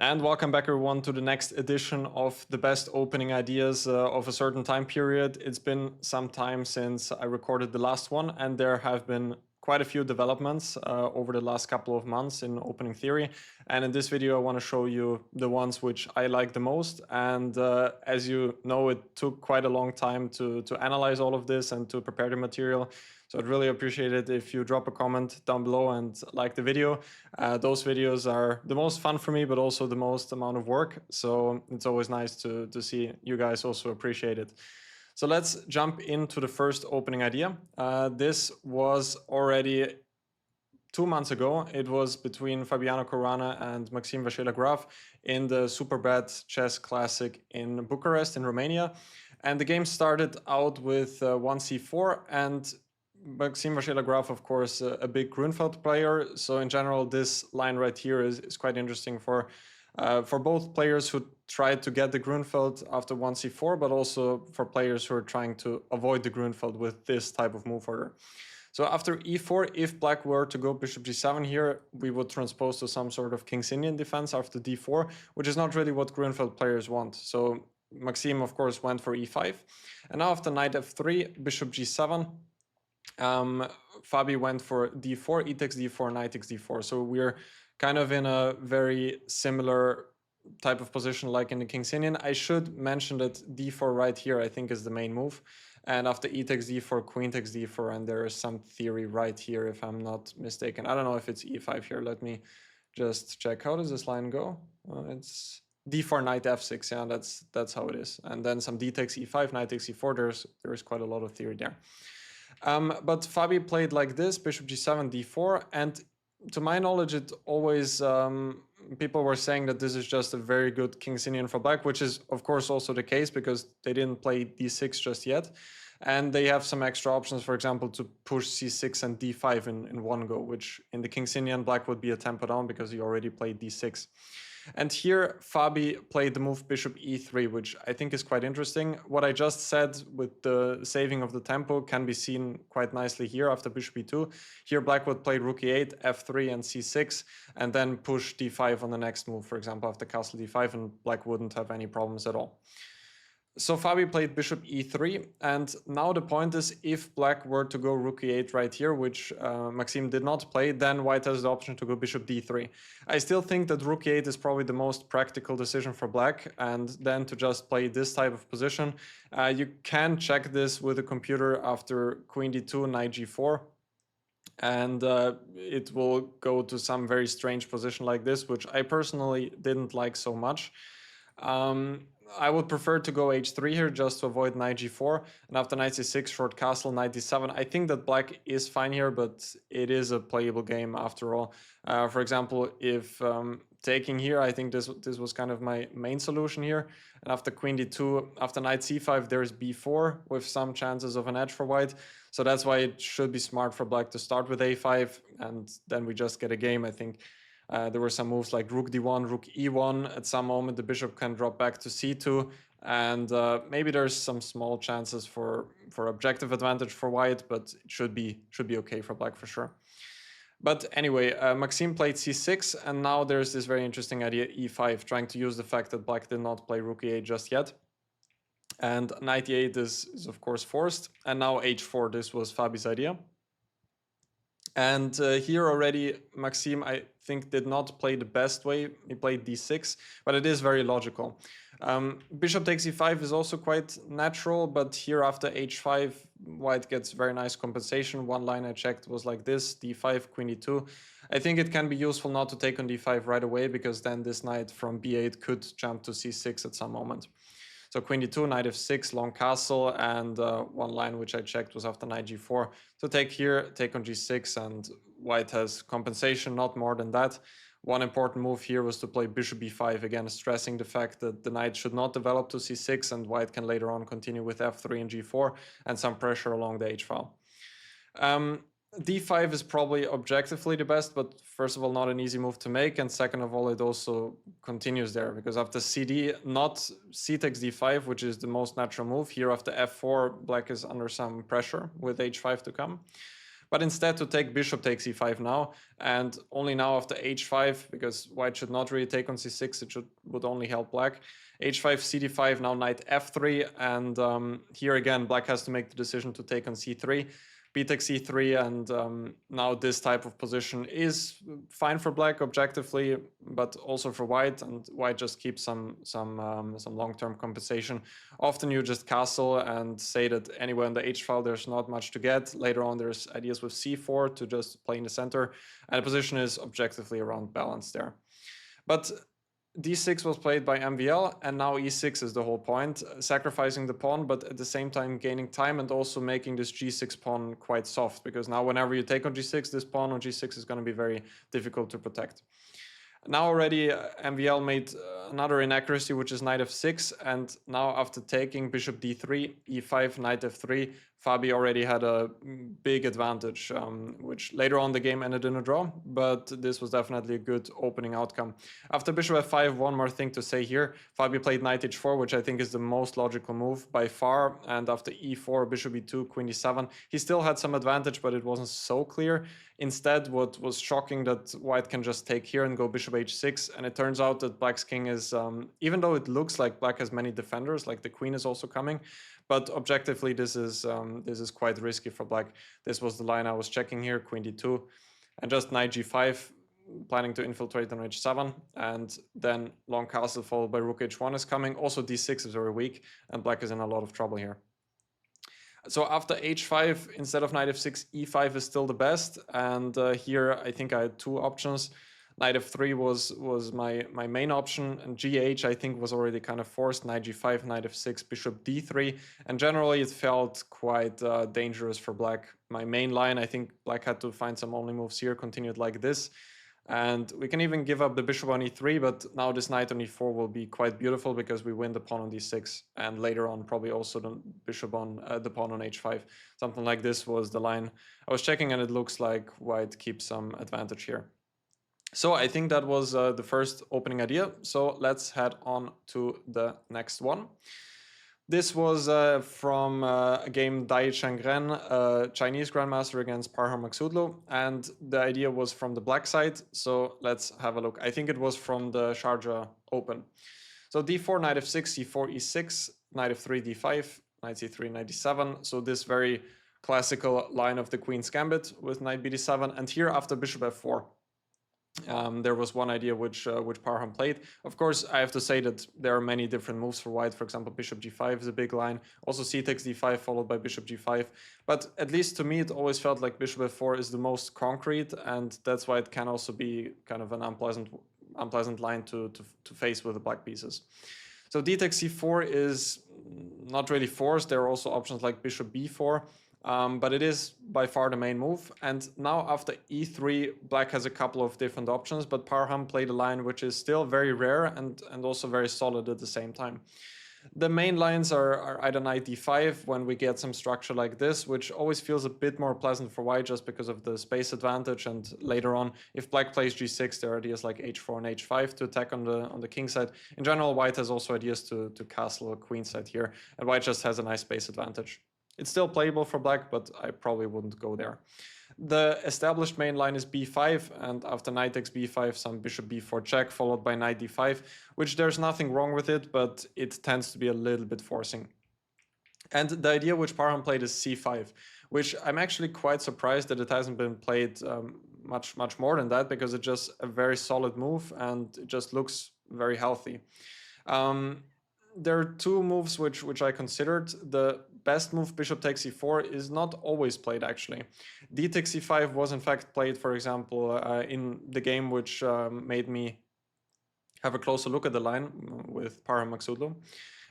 And welcome back, everyone, to the next edition of the best opening ideas of a certain time period. It's been some time since I recorded the last one, and there have been quite a few developments over the last couple of months in opening theory. And in this video, I want to show you the ones which I like the most. And as you know, it took quite a long time to analyze all of this and to prepare the material. So I'd really appreciate it if you drop a comment down below and like the video. Those videos are the most fun for me, but also the most amount of work. So it's always nice to see you guys also appreciate it. So let's jump into the first opening idea. This was already 2 months ago. It was between Fabiano Caruana and Maxim Vasiliev in the Super Bad Chess Classic in Bucharest in Romania. And the game started out with 1c4, and Maxim Vasiliev, of course, a big Grünfeld player. So in general, this line right here is quite interesting for both players who tried to get the Grünfeld after 1c4, but also for players who are trying to avoid the Grünfeld with this type of move order. So after e4, if black were to go bishop g7 here, we would transpose to some sort of Kan Sicilian defense after d4, which is not really what Grünfeld players want. So Maxim, of course, went for e5. And now after knight f3, bishop g7, Fabi went for d4, e takes d4, knight takes d4. So we're kind of in a very similar type of position like in the Kan Sicilian. I should mention that d4 right here, I think, is the main move. And after e takes d4, queen takes d4, and there is some theory right here, if I'm not mistaken. I don't know if it's e5 here. Let me just check. How does this line go? It's d4, knight f6. Yeah, that's how it is. And then some d takes e5, knight takes e4. There's quite a lot of theory there. But Fabi played like this, bishop g7, d4, and to my knowledge, it always people were saying that this is just a very good Kan Sicilian for black, which is of course also the case because they didn't play d6 just yet, and they have some extra options, for example, to push c6 and d5 in one go, which in the Kan Sicilian black would be a tempo down because he already played d6. And here Fabi played the move bishop e3, which I think is quite interesting. What I just said with the saving of the tempo can be seen quite nicely here after bishop e2. Here black would play rook e8, f3 and c6, and then push d5 on the next move, for example, after castle d5, and black wouldn't have any problems at all. So Fabi played bishop e3, and now the point is, if black were to go rook e8 right here, which Maxim did not play, then white has the option to go bishop d3. I still think that rook e8 is probably the most practical decision for black, and then to just play this type of position. You can check this with a computer after queen d2, knight g4, and it will go to some very strange position like this, which I personally didn't like so much. I would prefer to go h3 here just to avoid knight g4, and after knight c6, short castle, knight d7. I think that black is fine here, but it is a playable game after all. For example, if taking here, I think this was kind of my main solution here. And after queen d2, after knight c5, there's b4 with some chances of an edge for white. So that's why it should be smart for black to start with a5, and then we just get a game, I think. There were some moves like rook d1, rook e1. At some moment, the bishop can drop back to c2, and maybe there's some small chances for objective advantage for white, but it should be okay for black for sure. But anyway, Maxim played c6, and now there's this very interesting idea, e5, trying to use the fact that black did not play rook e8 just yet. And knight e8 is of course forced, and now h4, this was Fabi's idea. And here already, Maxim, I think, did not play the best way. He played d6, but it is very logical. Bishop takes e5 is also quite natural, but here after h5, white gets very nice compensation. One line I checked was like this, d5, queen e2. I think it can be useful not to take on d5 right away, because then this knight from b8 could jump to c6 at some moment. So queen d2, knight f6, long castle, and one line which I checked was after knight g4. So take here, take on g6, and white has compensation, not more than that. One important move here was to play bishop b5, again stressing the fact that the knight should not develop to c6, and white can later on continue with f3 and g4, and some pressure along the h-file. d5 is probably objectively the best, but first of all, not an easy move to make, and second of all, it also continues there, because after cd, not c takes d5, which is the most natural move. Here after f4, black is under some pressure with h5 to come. but instead to take bishop takes e5 now, and only now after h5, because white should not really take on c6, it would only help black. h5, cd5, now knight f3, and here again black has to make the decision to take on c3. B takes c3, and now this type of position is fine for black objectively, but also for white, and white just keeps some long-term compensation. Often you just castle and say that anywhere in the h file there's not much to get. Later on there's ideas with c4 to just play in the center, and the position is objectively around balance there. But d6 was played by MVL, and now e6 is the whole point, sacrificing the pawn, but at the same time gaining time and also making this g6 pawn quite soft, because now whenever you take on g6, this pawn on g6 is going to be very difficult to protect. Now already MVL made another inaccuracy, which is knight f6, and now after taking bishop d3, e5, knight f3, Fabi already had a big advantage, which later on the game ended in a draw, but this was definitely a good opening outcome. After bishop f5, one more thing to say here, Fabi played knight h4, which I think is the most logical move by far, and after e4, bishop e2, queen e7, he still had some advantage, but it wasn't so clear. Instead, what was shocking that white can just take here and go bishop h6, and it turns out that black's king is, even though it looks like black has many defenders, like the queen is also coming, but objectively this is quite risky for black. This was the line I was checking here, queen d2, and just knight g5, planning to infiltrate on h7, and then long castle followed by rook h1 is coming. Also d6 is very weak, and black is in a lot of trouble here. So after h5, instead of knight f6, e5 is still the best, and here I think I had two options. Knight f3 was my main option, and gh I think was already kind of forced. Knight g5, knight f6, bishop d3, and generally it felt quite dangerous for black. My main line, I think black had to find some only moves here, continued like this. And we can even give up the bishop on e3, but now this knight on e4 will be quite beautiful because we win the pawn on d6, and later on probably also the bishop on the pawn on h5. Something like this was the line I was checking, and it looks like white keeps some advantage here. So I think that was the first opening idea. So let's head on to the next one. This was from a game Dai Changren, Chinese Grandmaster against Parham Maksudlu, and the idea was from the black side. So let's have a look. I think it was from the Sharjah Open. So d4, knight f6, c4, e6, knight f3, d5, knight c3, knight d7. So this very classical line of the Queen's Gambit with knight bd7, and here after bishop f4. There was one idea which Parham played. Of course, I have to say that there are many different moves for white. For example, bishop g5 is a big line. Also c takes d5 followed by bishop g5. But at least to me, it always felt like bishop f4 is the most concrete, and that's why it can also be kind of an unpleasant line to face with the black pieces. So d takes c4 is not really forced. There are also options like bishop b4. But it is by far the main move. And now after e3, black has a couple of different options, but Parham played a line which is still very rare and also very solid at the same time. The main lines are either knight d5 when we get some structure like this, which always feels a bit more pleasant for white just because of the space advantage. And later on, if black plays g6, there are ideas like h4 and h5 to attack on the king side. In general, white has also ideas to castle a queen side here, and white just has a nice space advantage. It's still playable for black, but I probably wouldn't go there. The established main line is b5, and after knight takes b5, some bishop b4 check, followed by knight d5, which there's nothing wrong with it, but it tends to be a little bit forcing. And the idea which Parham played is c5, which I'm actually quite surprised that it hasn't been played much more than that, because it's just a very solid move, and it just looks very healthy. There are two moves which I considered. The best move, bishop takes e4, is not always played actually. D takes e5 was in fact played, for example, in the game which made me have a closer look at the line with Parham Maksudlu.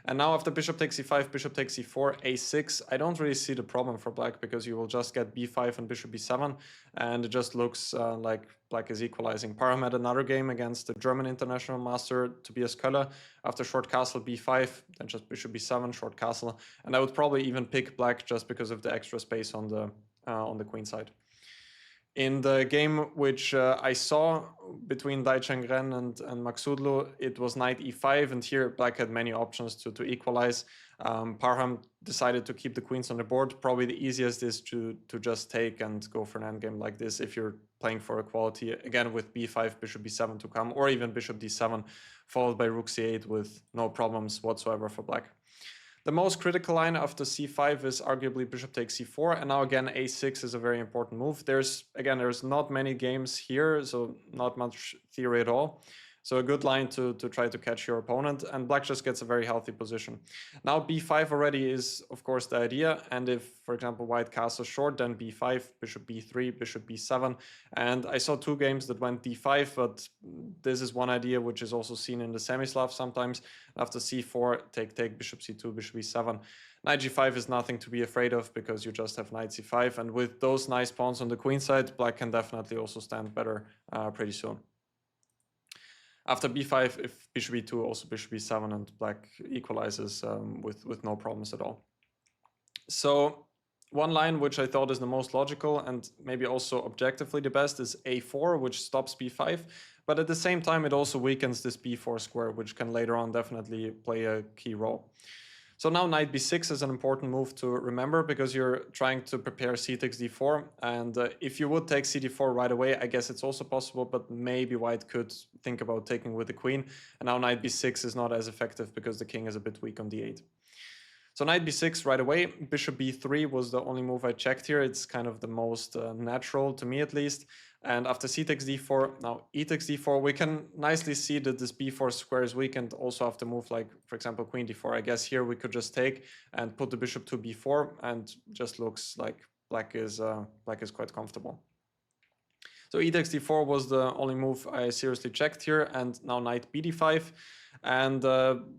And now after bishop takes e5, bishop takes e4, a6, I don't really see the problem for black, because you will just get b5 and bishop b7, and it just looks like black is equalizing. Parham had another game against the German international master Tobias Köller. After short castle b5, then just bishop b7, short castle, and I would probably even pick black just because of the extra space on the queen side. In the game which I saw between Dai Changren and Maksudlu, it was knight e5, and here black had many options to equalize. Parham decided to keep the queens on the board, probably the easiest is to just take and go for an endgame like this if you're playing for equality. Again, with b5, bishop b7 to come, or even bishop d7, followed by rook c8 with no problems whatsoever for black. The most critical line after c5 is arguably bishop takes c4, and now again a6 is a very important move. There's not many games here, so not much theory at all. So a good line to try to catch your opponent, and black just gets a very healthy position. Now b5 already is, of course, the idea, and if, for example, white castles short, then b5, bishop b3, bishop b7, and I saw 2 games that went d5, but this is one idea which is also seen in the Semi-Slav sometimes. After c4, take, bishop c2, bishop b7. Knight g5 is nothing to be afraid of because you just have knight c5, and with those nice pawns on the queen side, black can definitely also stand better pretty soon. After b5, if bishop b2, also bishop b7, and black equalizes with no problems at all. So one line which I thought is the most logical and maybe also objectively the best is a4, which stops b5, but at the same time it also weakens this b4 square, which can later on definitely play a key role. So now knight b6 is an important move to remember because you're trying to prepare c takes d4, and if you would take cd4 right away, I guess it's also possible, but maybe white could think about taking with the queen, and now knight b6 is not as effective because the king is a bit weak on d8. So knight b6 right away. Bishop b3 was the only move I checked here. It's kind of the most natural to me at least. And after c takes d4, now e takes d4, we can nicely see that this b4 square is weakened also after move like, for example, queen d4. I guess here we could just take and put the bishop to b4, and just looks like black is quite comfortable. So e takes d4 was the only move I seriously checked here, and now knight bd5. And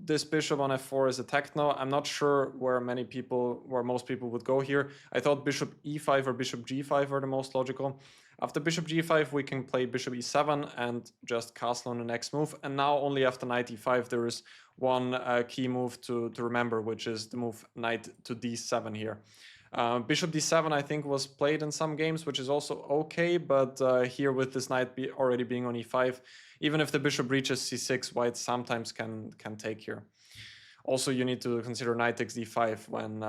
this bishop on f4 is attacked now. I'm not sure where most people would go here. I thought bishop e5 or bishop g5 are the most logical. After bishop g5, we can play bishop e7 and just castle on the next move. And now only after knight e5, there is one key move to remember, which is the move knight to d7 here. Bishop d7, I think, was played in some games, which is also okay, but here with this knight already being on e5, even if the bishop reaches c6, white sometimes can take here. Also, you need to consider knight takes d5 when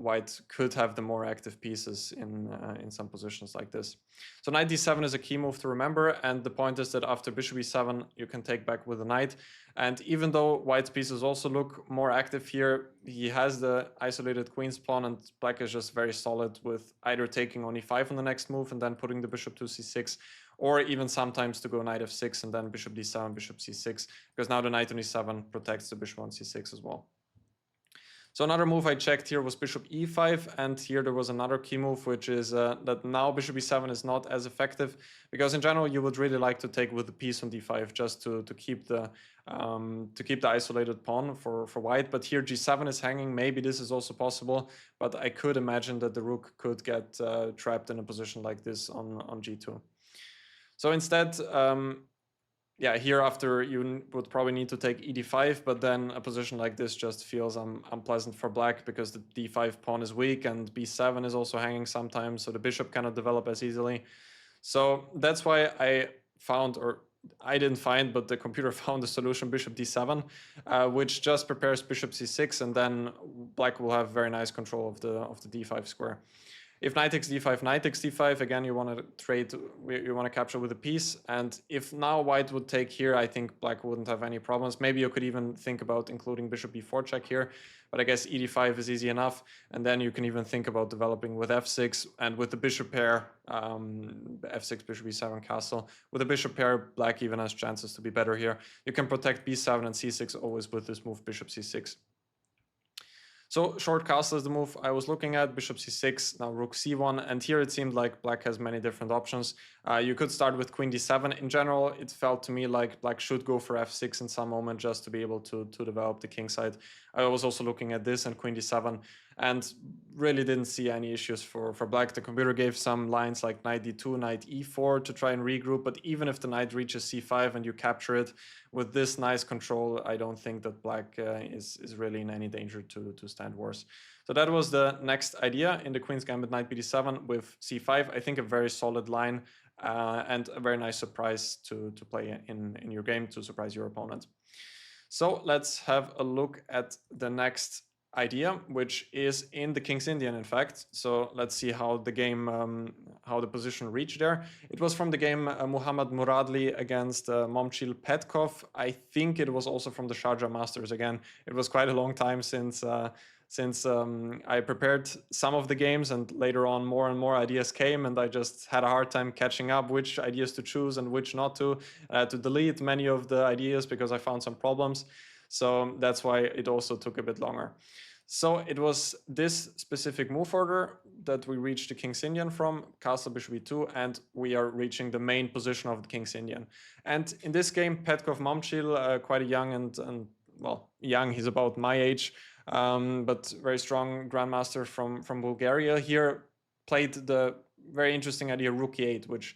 white could have the more active pieces in some positions like this. So knight d7 is a key move to remember, and the point is that after bishop e7, you can take back with the knight. And even though white's pieces also look more active here, he has the isolated queen's pawn, and black is just very solid with either taking on e5 on the next move and then putting the bishop to c6, or even sometimes to go knight f6 and then bishop d7, bishop c6, because now the knight on e7 protects the bishop on c6 as well. So another move I checked here was bishop e5, and here there was another key move, which is that now bishop e7 is not as effective, because in general you would really like to take with the piece on d5 just to keep the isolated pawn for white. But here g7 is hanging. Maybe this is also possible, but I could imagine that the rook could get trapped in a position like this on g2. So instead, yeah, here after you would probably need to take e5, but then a position like this just feels unpleasant for black because the d5 pawn is weak and b7 is also hanging sometimes, so the bishop cannot develop as easily. So that's why I found, or I didn't find, but the computer found the solution bishop d7, which just prepares bishop c6, and then black will have very nice control of the d5 square. If knight takes d5, knight takes d5, again, you want to trade, you want to capture with a piece. And if now white would take here, I think black wouldn't have any problems. Maybe you could even think about including bishop b4 check here, but I guess e5 is easy enough. And then you can even think about developing with f6, and with the bishop pair, f6, bishop e7 castle. With the bishop pair, black even has chances to be better here. You can protect b7 and c6 always with this move, bishop c6. So short castle is the move I was looking at, bishop c6, now rook c1, and here it seemed like black has many different options. You could start with queen d7. In general, it felt to me like black should go for f6 in some moment just to be able to develop the king side. I was also looking at this and queen d7, and really didn't see any issues for black. The computer gave some lines like knight d2, knight e4 to try and regroup, but even if the knight reaches c5 and you capture it, with this nice control, I don't think that black is really in any danger to stand worse. So that was the next idea in the Queen's Gambit, knight bd7 with c5. I think a very solid line and a very nice surprise to play in your game to surprise your opponent. So let's have a look at the next idea, which is in the King's Indian, in fact. So let's see how the game, how the position reached there. It was from the game Muhammad Muradli against Momchil Petkov. I think it was also from the Sharjah Masters. Again, it was quite a long time since I prepared some of the games, and later on more and more ideas came, and I just had a hard time catching up which ideas to choose and which not to. I had to delete many of the ideas because I found some problems. So that's why it also took a bit longer. So it was this specific move order that we reached the King's Indian from, castle bishop e2, and we are reaching the main position of the King's Indian. And in this game, Petkov Momchil, quite a young and well, young, he's about my age, but very strong grandmaster from Bulgaria here, played the very interesting idea rook e8, which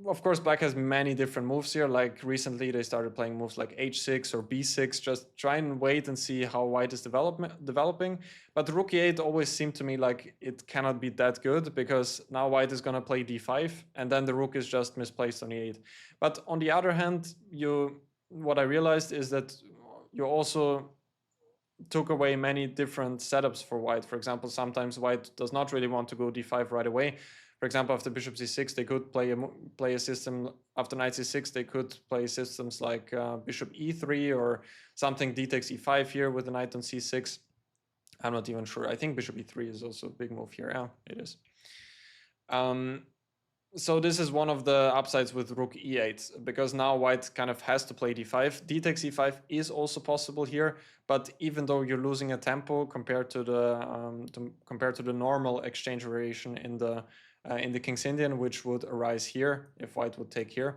of course, black has many different moves here. Like recently, they started playing moves like h6 or b6. Just try and wait and see how white is developing. But rook e8 always seemed to me like it cannot be that good, because now white is going to play d5, and then the rook is just misplaced on e8. But on the other hand, what I realized is that you also took away many different setups for white. For example, sometimes white does not really want to go d5 right away. For example, after bishop c6, they could play a system. After knight c6, they could play systems like bishop e3 or something d takes e5 here with the knight on c6. I'm not even sure. I think bishop e3 is also a big move here. Yeah, it is. So this is one of the upsides with rook e8, because now white kind of has to play d5. D takes e5 is also possible here, but even though you're losing a tempo compared to the normal exchange variation in the King's Indian, which would arise here if white would take here.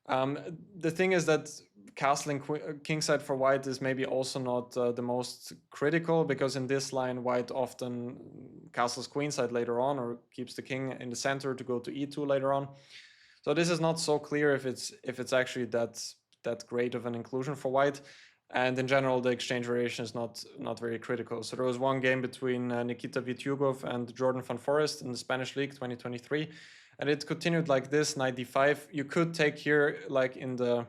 The thing is that castling kingside for white is maybe also not the most critical, because in this line white often castles queenside later on, or keeps the king in the center to go to e2 later on. So this is not so clear if it's actually that great of an inclusion for white. And in general, the exchange variation is not very critical. So there was one game between Nikita Vityugov and Jordan van Forest in the Spanish League 2023. And it continued like this, knight d5. You could take here like in the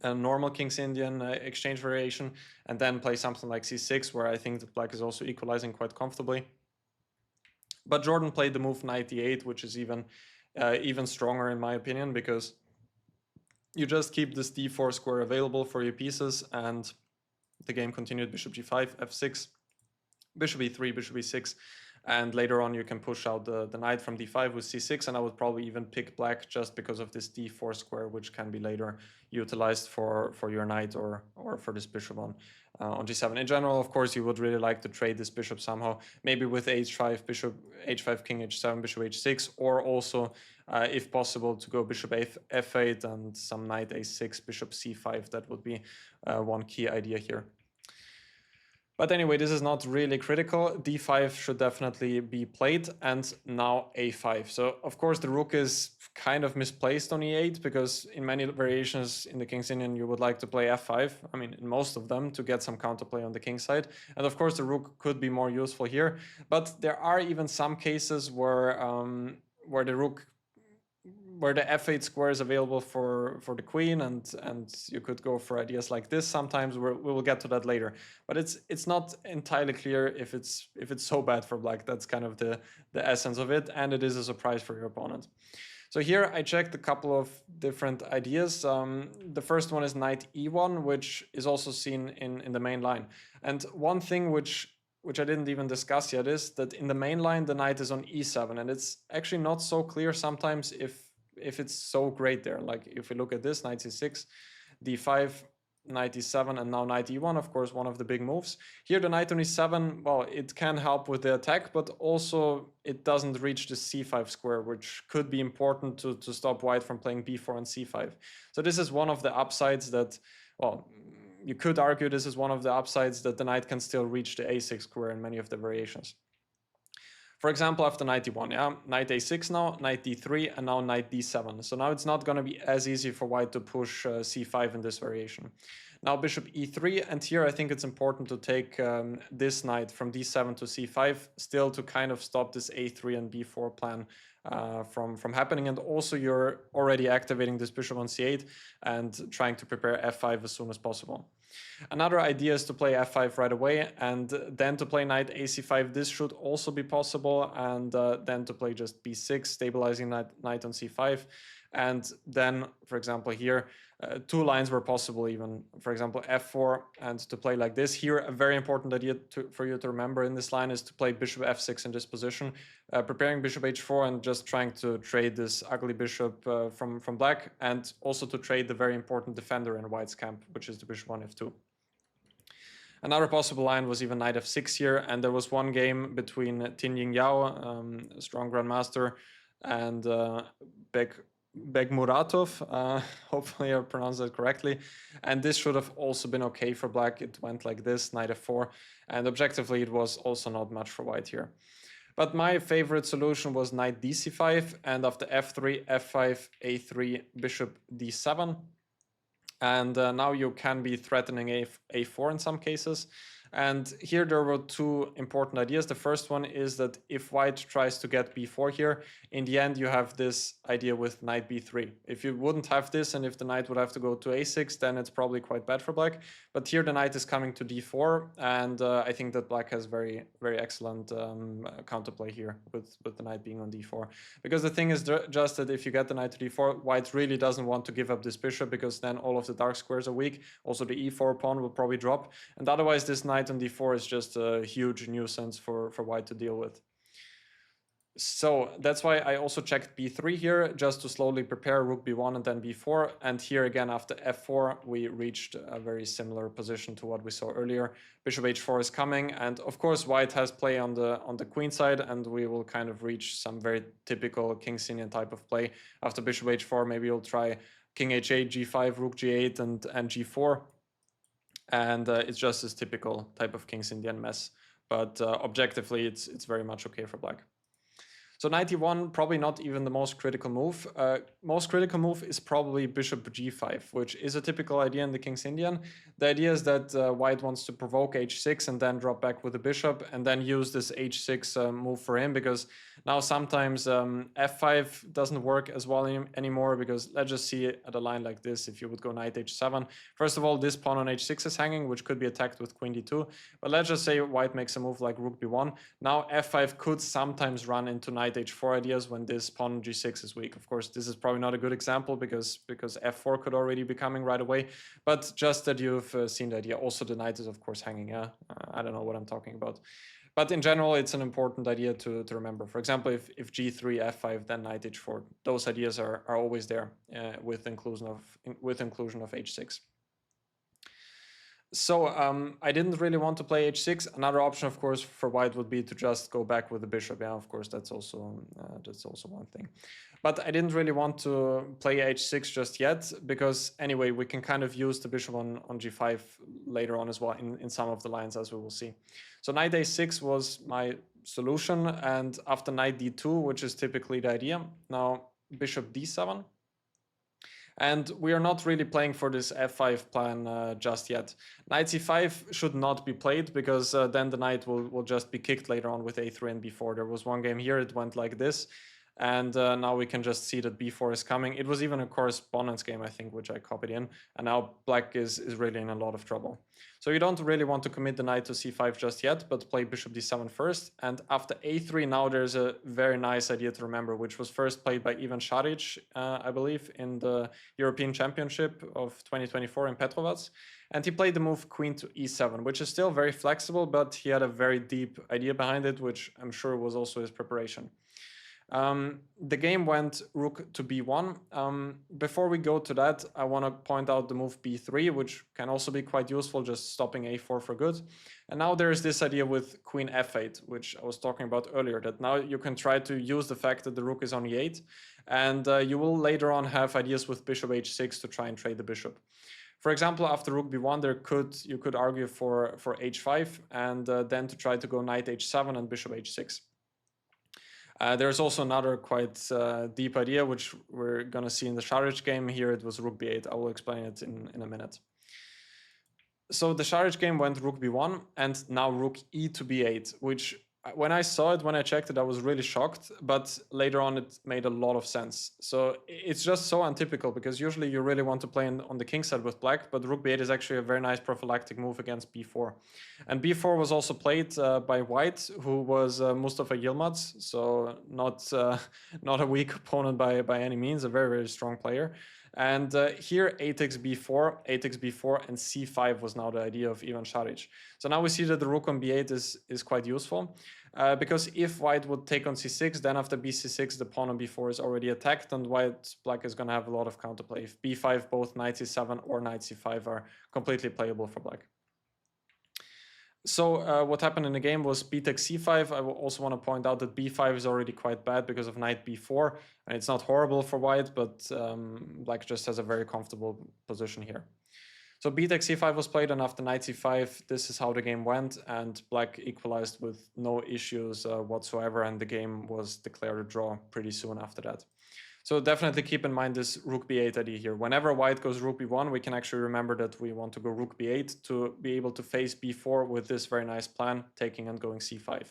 normal King's Indian exchange variation, and then play something like c6, where I think that black is also equalizing quite comfortably. But Jordan played the move knight d8, which is even stronger in my opinion, because you just keep this d4 square available for your pieces, and the game continued bishop g5, f6, bishop e3, bishop e6, and later on you can push out the knight from d5 with c6, and I would probably even pick black just because of this d4 square, which can be later utilized for your knight or for this bishop on g7. In general, of course, you would really like to trade this bishop somehow, maybe with h5, bishop h5, king h7, bishop h6, or also if possible to go bishop f8 and some knight a6, bishop c5. That would be one key idea here. But anyway, this is not really critical. d5 should definitely be played, and now a5. So of course the rook is kind of misplaced on e8, because in many variations in the King's Indian you would like to play f5. I mean, in most of them, to get some counterplay on the king side. And of course the rook could be more useful here. But there are even some cases where the f8 square is available for the queen, and you could go for ideas like this sometimes. We will get to that later, but it's not entirely clear if it's so bad for black. That's kind of the essence of it, and it is a surprise for your opponent. So here I checked a couple of different ideas. The first one is knight e1, which is also seen in the main line. And one thing which I didn't even discuss yet is that in the main line the knight is on e7, and it's actually not so clear sometimes if it's so great there. Like if we look at this, knight c6, d5, knight e7, and now knight e1, of course, one of the big moves. Here the knight on e7, well, it can help with the attack, but also it doesn't reach the c5 square, which could be important to stop white from playing b4 and c5. So this is one of the upsides that, well, you could argue this is one of the upsides, that the knight can still reach the a6 square in many of the variations. For example, after knight e1, yeah, knight a6 now, knight d3, and now knight d7. So now it's not going to be as easy for white to push c5 in this variation. Now bishop e3, and here I think it's important to take this knight from d7 to c5, still to kind of stop this a3 and b4 plan from happening, and also you're already activating this bishop on c8 and trying to prepare f5 as soon as possible. Another idea is to play f5 right away and then to play knight ac5. This should also be possible, and then to play just b6, stabilizing knight on c5. And then, for example, here, two lines were possible even, for example, f4, and to play like this. Here, a very important idea for you to remember in this line is to play bishop f6 in this position, preparing bishop h4 and just trying to trade this ugly bishop from black, and also to trade the very important defender in white's camp, which is the bishop on f2. Another possible line was even knight f6 here, and there was one game between Tinjing Yao, a strong grandmaster, and Begmuratov, hopefully I pronounced that correctly, and this should have also been okay for black. It went like this, knight f4, and objectively it was also not much for white here. But my favorite solution was knight dc5, and after f3, f5, a3, bishop d7, and now you can be threatening a4 in some cases. And here there were two important ideas. The first one is that if white tries to get b4 here, in the end you have this idea with knight b3. If you wouldn't have this, and if the knight would have to go to a6, then it's probably quite bad for black. But here the knight is coming to d4, and I think that black has very, very excellent counterplay here with the knight being on d4. Because the thing is just that if you get the knight to d4, white really doesn't want to give up this bishop, because then all of the dark squares are weak. Also the e4 pawn will probably drop, and otherwise this knight on d4 is just a huge nuisance for white to deal with. So that's why I also checked b3 here, just to slowly prepare rook b1 and then b4. And here again, after f4, we reached a very similar position to what we saw earlier. Bishop h4 is coming, and of course white has play on the queen side, and we will kind of reach some very typical Kan Sicilian type of play. After bishop h4, maybe you'll try king h8, g5, rook g8, and g4. And it's just this typical type of Kan Sicilian mess, but objectively it's very much okay for black. So knight e1, probably not even the most critical move. Most critical move is probably bishop g5, which is a typical idea in the Kan Sicilian. The idea is that white wants to provoke h6 and then drop back with the bishop, and then use this h6 move for him, because now sometimes f5 doesn't work as well anymore, because let's just see at a line like this, if you would go knight h7. First of all, this pawn on h6 is hanging, which could be attacked with queen d2, but let's just say white makes a move like rook b1. Now f5 could sometimes run into knight h4 ideas when this pawn on g6 is weak. Of course, this is probably not a good example, because f4 could already be coming right away, but just that you've seen the idea. Also, the knight is of course hanging. I don't know what I'm talking about. But in general, it's an important idea to remember. For example, if g3, f5, then knight h4, those ideas are always there with inclusion of h6. So I didn't really want to play h6. Another option, of course, for white would be to just go back with the bishop. Yeah, of course, that's also one thing. But I didn't really want to play h6 just yet, because anyway, we can kind of use the bishop on g5 later on as well in some of the lines, as we will see. So knight a6 was my solution, and after knight d2, which is typically the idea, now bishop d7. And we are not really playing for this f5 plan just yet. Knight c5 should not be played, because then the knight will just be kicked later on with a3 and b4. There was one game here, it went like this. And now we can just see that b4 is coming. It was even a correspondence game, I think, which I copied in. And now black is really in a lot of trouble. So you don't really want to commit the knight to c5 just yet, but play bishop d7 first. And after a3, now there's a very nice idea to remember, which was first played by Ivan Šarić, I believe, in the European Championship of 2024 in Petrovac. And he played the move queen to e7, which is still very flexible, but he had a very deep idea behind it, which I'm sure was also his preparation. The game went rook to b1. Before we go to that, I want to point out the move b3, which can also be quite useful, just stopping a4 for good. And now there's this idea with queen f8, which I was talking about earlier, that now you can try to use the fact that the rook is on e8, and you will later on have ideas with bishop h6 to try and trade the bishop. For example, after rook b1, you could argue for h5, and then to try to go knight h7 and bishop h6. There's also another quite deep idea, which we're going to see in the Šarić game. Here it was rook b8. I will explain it in a minute. So the Šarić game went rook b1, and now rook e to b8, which when I saw it, when I checked it, I was really shocked, but later on it made a lot of sense. So it's just so untypical, because usually you really want to play on the king side with black, but rook b8 is actually a very nice prophylactic move against b4. And b4 was also played by white, who was Mustafa Yilmaz, so not a weak opponent by any means, a very, very strong player. And here 8x b4, 8x b4, and c5 was now the idea of Ivan Šarić. So now we see that the rook on b8 is quite useful, because if white would take on c6, then after bc6 the pawn on b4 is already attacked, and black is going to have a lot of counterplay. If b5, both knight c7 or knight c5 are completely playable for black. So what happened in the game was b takes c5. I also want to point out that b5 is already quite bad because of knight b4, and it's not horrible for white, but black just has a very comfortable position here. So b takes c5 was played, and after knight c5, this is how the game went, and black equalized with no issues whatsoever, and the game was declared a draw pretty soon after that. So definitely keep in mind this rook b8 idea here. Whenever white goes rook b1, we can actually remember that we want to go rook b8 to be able to face b4 with this very nice plan, taking and going c5.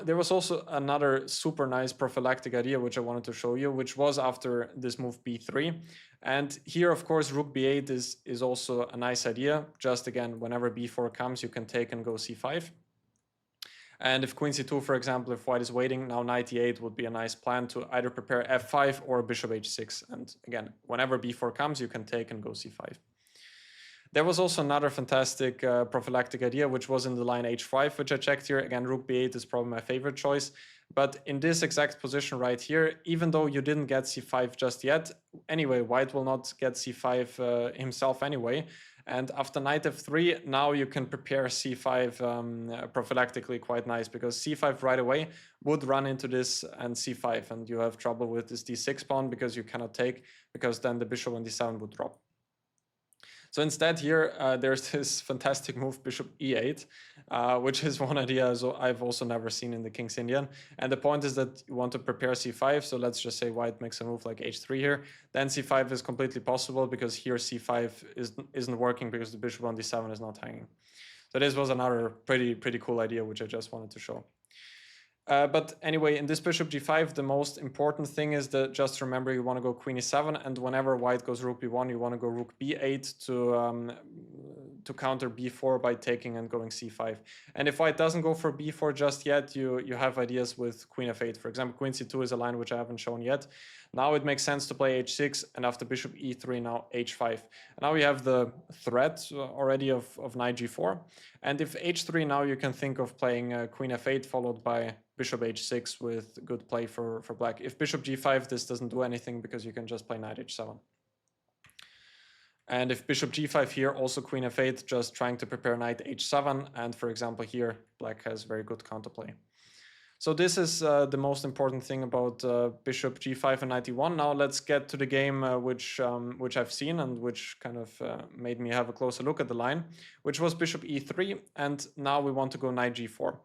There was also another super nice prophylactic idea which I wanted to show you, which was after this move b3. And here, of course, rook b8 is also a nice idea. Just again, whenever b4 comes, you can take and go c5. And if queen c2, for example, if white is waiting, now knight e8 would be a nice plan to either prepare f5 or bishop h6. And again, whenever b4 comes, you can take and go c5. There was also another fantastic prophylactic idea, which was in the line h5, which I checked here. Again, rook b8 is probably my favorite choice. But in this exact position right here, even though you didn't get c5 just yet, anyway, white will not get c5 himself anyway. And after knight f3, now you can prepare c5 prophylactically quite nice, because c5 right away would run into this and c5, and you have trouble with this d6 pawn because you cannot take, because then the bishop on d7 would drop. So instead here, there's this fantastic move, bishop e8, which is one idea I've also never seen in the King's Indian. And the point is that you want to prepare c5, so let's just say white makes a move like h3 here. Then c5 is completely possible, because here c5 isn't working because the bishop on d7 is not hanging. So this was another pretty cool idea, which I just wanted to show. But anyway, in this bishop g5, the most important thing is that just remember you want to go queen e7, and whenever white goes rook b1, you want to go rook b8 to counter b4 by taking and going c5. And if white doesn't go for b4 just yet, you have ideas with queen f8. For example, queen c2 is a line which I haven't shown yet. Now it makes sense to play h6, and after bishop e3, now h5. And now we have the threat already of knight g4. And if h3, now you can think of playing queen f8 followed by bishop h6 with good play for black. If bishop g5, this doesn't do anything because you can just play knight h7. And if bishop g5 here, also queen f8, just trying to prepare knight h7. And for example here, black has very good counterplay. So this is the most important thing about bishop g5 and knight e1. Now let's get to the game which I've seen and which kind of made me have a closer look at the line, which was bishop e3, and now we want to go knight g4.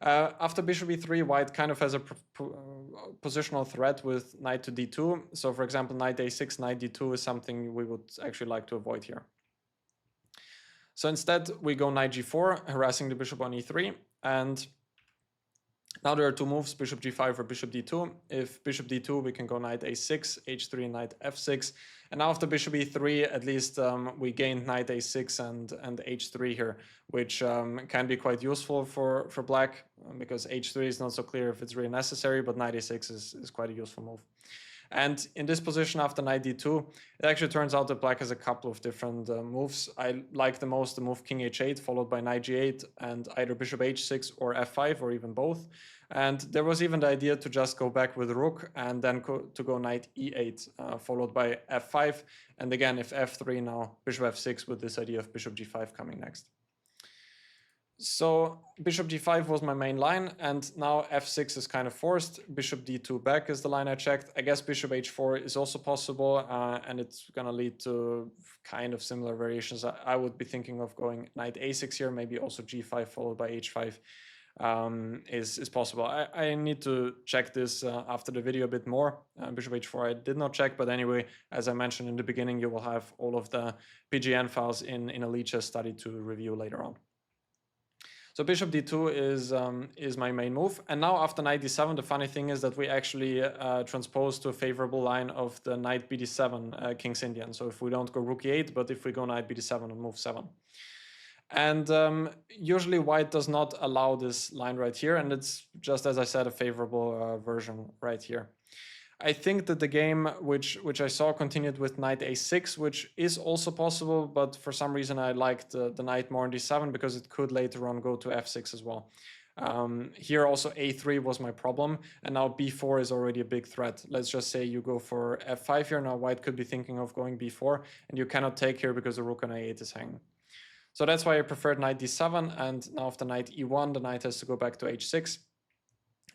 After bishop e3, white kind of has a positional threat with knight to d2. So for example, knight a6, knight d2 is something we would actually like to avoid here. So instead, we go knight g4, harassing the bishop on e3, and now there are two moves, bishop g5 or bishop d2. If bishop d2, we can go knight a6, h3, knight f6. And now after bishop e3, at least we gained knight a6 and h3 here, which can be quite useful for black, because h3 is not so clear if it's really necessary, but knight a6 is quite a useful move. And in this position after knight d2, it actually turns out that black has a couple of different moves. I like the most the move king h8 followed by knight g8 and either bishop h6 or f5 or even both. And there was even the idea to just go back with rook and then to go knight e8 followed by f5. And again, if f3, now bishop f6 with this idea of bishop g5 coming next. So bishop g5 was my main line, and now f6 is kind of forced. Bishop d2 back is the line I checked. I guess bishop h4 is also possible, and it's going to lead to kind of similar variations. I would be thinking of going knight a6 here, maybe also g5 followed by h5 is possible. I need to check this after the video a bit more. Bishop h4 I did not check, but anyway, as I mentioned in the beginning, you will have all of the PGN files in a Lichess study to review later on. So bishop d2 is my main move. And now after knight d7, the funny thing is that we actually transpose to a favorable line of the knight bd7 King's Indian. So if we don't go rook e8, but if we go knight bd7 on move 7. And usually white does not allow this line right here, and it's just, as I said, a favorable version right here. I think that the game which I saw continued with knight a6, which is also possible, but for some reason I liked the knight more on d7 because it could later on go to f6 as well. Here also a3 was my problem, and now b4 is already a big threat. Let's just say you go for f5 here. Now white could be thinking of going b4, and you cannot take here because the rook on a8 is hanging. So that's why I preferred knight d7, and now after knight e1, the knight has to go back to h6.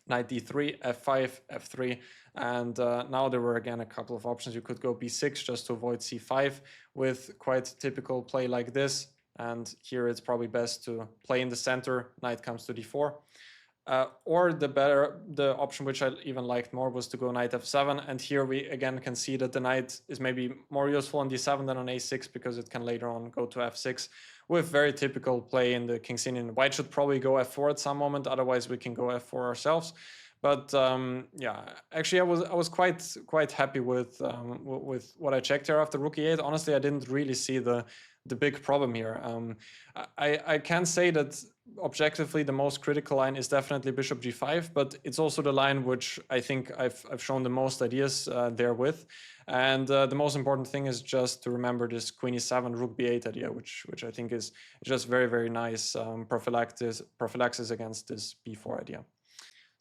Knight d3, f5, f3, and now there were again a couple of options. You could go b6 just to avoid c5 with quite typical play like this, and here it's probably best to play in the center, knight comes to d4. Or the option which I even liked more was to go knight f7, and here we again can see that the knight is maybe more useful on d7 than on a6 because it can later on go to f6 with very typical play in the King's Indian. White should probably go f4 at some moment, otherwise we can go f4 ourselves. But yeah, actually I was quite happy with what I checked here after rook e8. Honestly, I didn't really see the big problem here. I can say that objectively the most critical line is definitely bishop g5, but it's also the line which I think I've shown the most ideas there with. And the most important thing is just to remember this queen e7 rook b8 idea, which I think is just very nice prophylaxis against this b4 idea.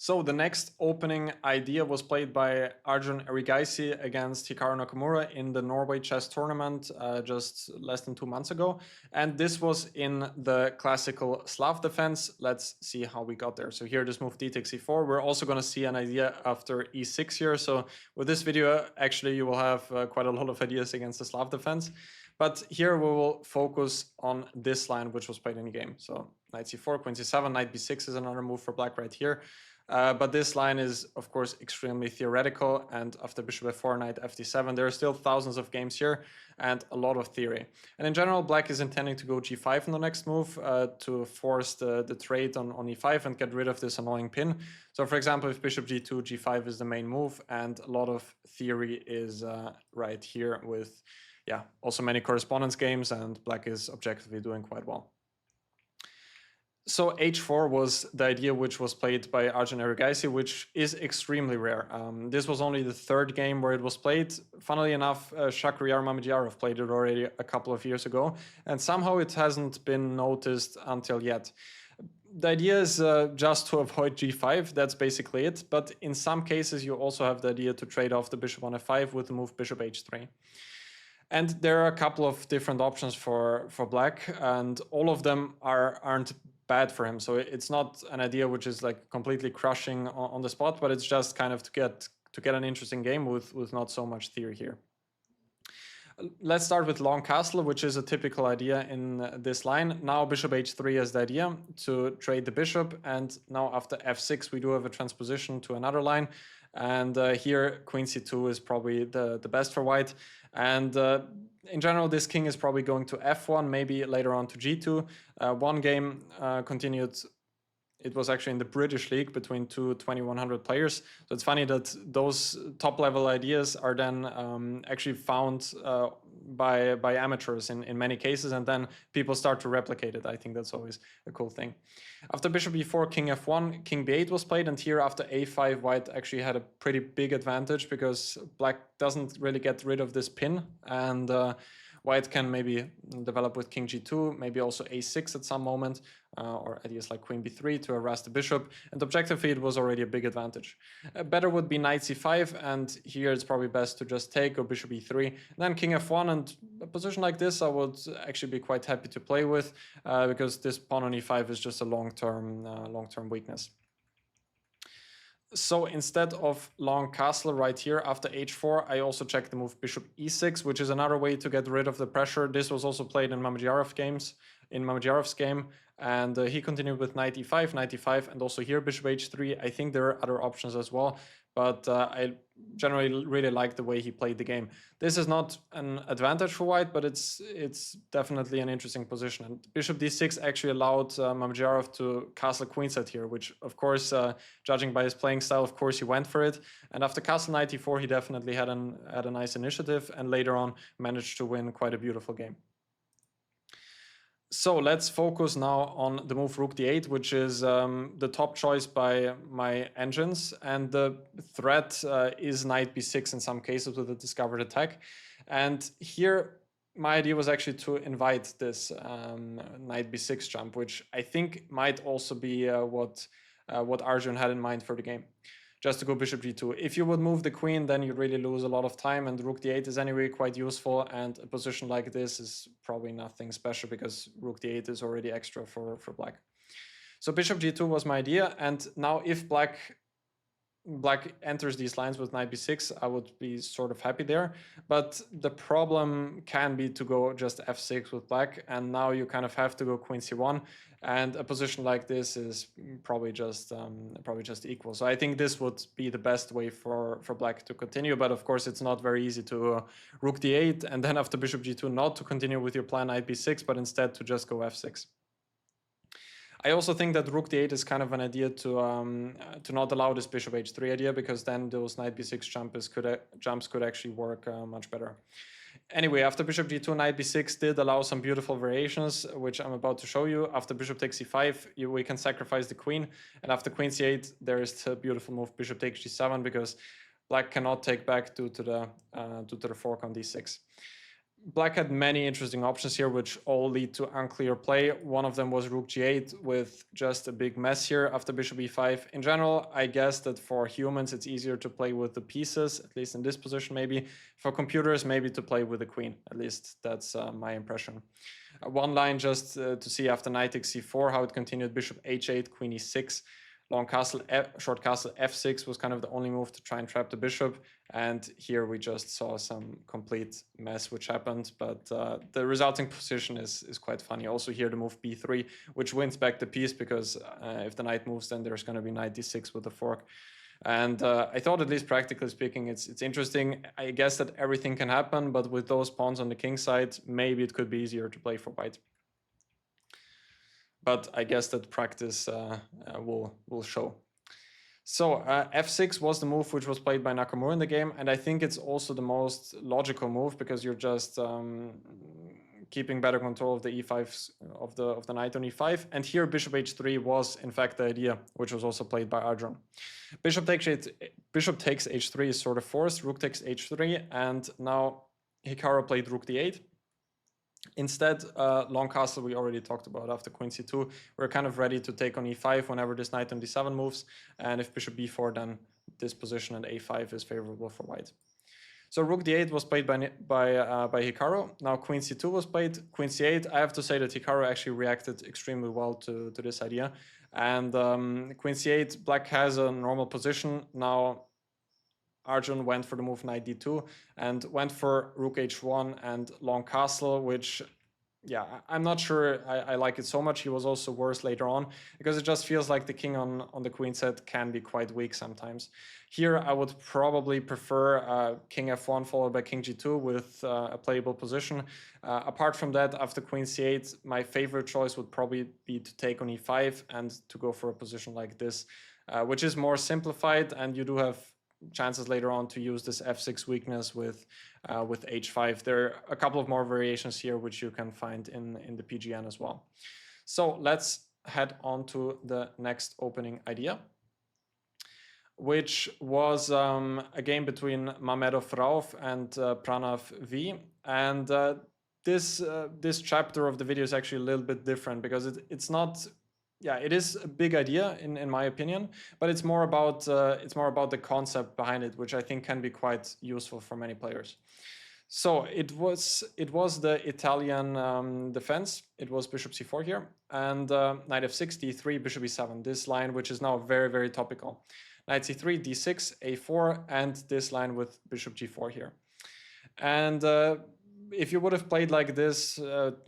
So the next opening idea was played by Arjun Erigaisi against Hikaru Nakamura in the Norway chess tournament just less than 2 months ago. And this was in the classical Slav defense. Let's see how we got there. So here this move d takes e4. We're also going to see an idea after e6 here. So with this video, actually you will have quite a lot of ideas against the Slav defense. But here we will focus on this line which was played in the game. So knight c4, queen c7, knight b6 is another move for black right here. But this line is, of course, extremely theoretical, and after bishop f4, knight fd7, there are still thousands of games here and a lot of theory. And in general, black is intending to go g5 in the next move to force the trade on e5 and get rid of this annoying pin. So for example, if bishop g2, g5 is the main move, and a lot of theory is right here with, yeah, also many correspondence games, and black is objectively doing quite well. So h4 was the idea which was played by Arjun Erigaisi, which is extremely rare. This was only the 3rd game where it was played. Funnily enough, Shakhriyar Mamediyarov played it already a couple of years ago, and somehow it hasn't been noticed until yet. The idea is just to avoid g5, that's basically it, but in some cases you also have the idea to trade off the bishop on f5 with the move bishop h3. And there are a couple of different options for black, and all of them aren't bad for him. So it's not an idea which is like completely crushing on the spot, but it's just kind of to get an interesting game with not so much theory here. Let's start with long castle, which is a typical idea in this line. Now bishop h3 is the idea to trade the bishop, and now after f6 we do have a transposition to another line, and here queen c2 is probably the best for white. And in general, this king is probably going to f1, maybe later on to g2. One game continued. It was actually in the British League between two 2100 players. So it's funny that those top level ideas are then actually found by amateurs in many cases, and then people start to replicate it. I think that's always a cool thing. After bishop e4, king f1, king b8 was played, and here after a5, white actually had a pretty big advantage because black doesn't really get rid of this pin, and white can maybe develop with king g2, maybe also a6 at some moment, or ideas like queen b3 to harass the bishop, and objectively it was already a big advantage. Better would be knight c5, and here it's probably best to just take, or bishop e3, and then king f1, and a position like this I would actually be quite happy to play with, because this pawn on e5 is just a long-term weakness. So instead of long castle right here after h4, I also checked the move bishop e6, which is another way to get rid of the pressure. This was also played in Mamedyarov's game, and he continued with knight e5, and also here bishop h3. I think there are other options as well, but I generally really like the way he played the game. This is not an advantage for white, but it's definitely an interesting position. And bishop d6 actually allowed Mamjarov to castle queenside here, which of course, judging by his playing style, of course he went for it. And after castle knight e4, he definitely had a nice initiative, and later on managed to win quite a beautiful game. So let's focus now on the move rook d8, which is the top choice by my engines. And the threat is knight b6 in some cases with a discovered attack. And here, my idea was actually to invite this knight b6 jump, which I think might also be what Arjun had in mind for the game. Just to go bishop g2. If you would move the queen, then you really lose a lot of time, and rook d8 is anyway quite useful, and a position like this is probably nothing special because rook d8 is already extra for black. So bishop g2 was my idea, and now if black enters these lines with knight b6, I would be sort of happy there. But the problem can be to go just f6 with black, and now you kind of have to go queen c1, and a position like this is probably just equal. So I think this would be the best way for black to continue, but of course it's not very easy to rook d8 and then after bishop g2 not to continue with your plan knight b6, but instead to just go f6. I also think that rook d8 is kind of an idea to not allow this bishop h3 idea, because then those knight b6 jumps could actually work much better. Anyway, after bishop g2, knight b6 did allow some beautiful variations, which I'm about to show you. After bishop takes c5, we can sacrifice the queen, and after queen c8, there is the beautiful move bishop takes g7, because black cannot take back due to the fork on d6. Black had many interesting options here, which all lead to unclear play. One of them was rook g8 with just a big mess here after bishop e5. In general, I guess that for humans, it's easier to play with the pieces, at least in this position maybe. For computers, maybe to play with the queen. At least that's my impression. One line just to see after knight takes c4, how it continued. Bishop h8, queen e6. Long castle, short castle f6 was kind of the only move to try and trap the bishop. And here we just saw some complete mess which happened, but the resulting position is quite funny. Also here the move b3, which wins back the piece, because if the knight moves, then there's going to be knight d6 with the fork. And I thought, at least practically speaking, it's interesting. I guess that everything can happen, but with those pawns on the king side, maybe it could be easier to play for white. But I guess that practice will show. So f6 was the move which was played by Nakamura in the game, and I think it's also the most logical move, because you're just keeping better control of the e5 of the knight on e5. And here bishop h3 was in fact the idea, which was also played by Arjun. Bishop takes h3 is sort of forced. Rook takes h3, and now Hikaru played rook d8. Instead, long castle we already talked about after queen c2. We're kind of ready to take on e5 whenever this knight on d7 moves, and if bishop b4, then this position and a5 is favorable for white. So rook d8 was played by Hikaru. Now queen c2 was played. Queen c8. I have to say that Hikaru actually reacted extremely well to this idea. And queen c8, black has a normal position. Now Arjun went for the move knight d2 and went for rook h1 and long castle, which, yeah, I'm not sure I like it so much. He was also worse later on, because it just feels like the king on the queen set can be quite weak sometimes. Here I would probably prefer king f1 followed by king g2 with a playable position. Apart from that, after queen c8, my favorite choice would probably be to take on e5 and to go for a position like this, which is more simplified, and you do have chances later on to use this f6 weakness with h5. There are a couple of more variations here which you can find in the PGN as well. So let's head on to the next opening idea, which was a game between Mamedov Rauf and Pranav V. And this chapter of the video is actually a little bit different, because it's not. Yeah, it is a big idea in my opinion, but it's more about the concept behind it, which I think can be quite useful for many players. So it was the Italian defense. It was bishop c4 here, and knight f6, d3, bishop e7. This line, which is now very, very topical. Knight c3, d6, a4, and this line with bishop g4 here. And if you would have played like this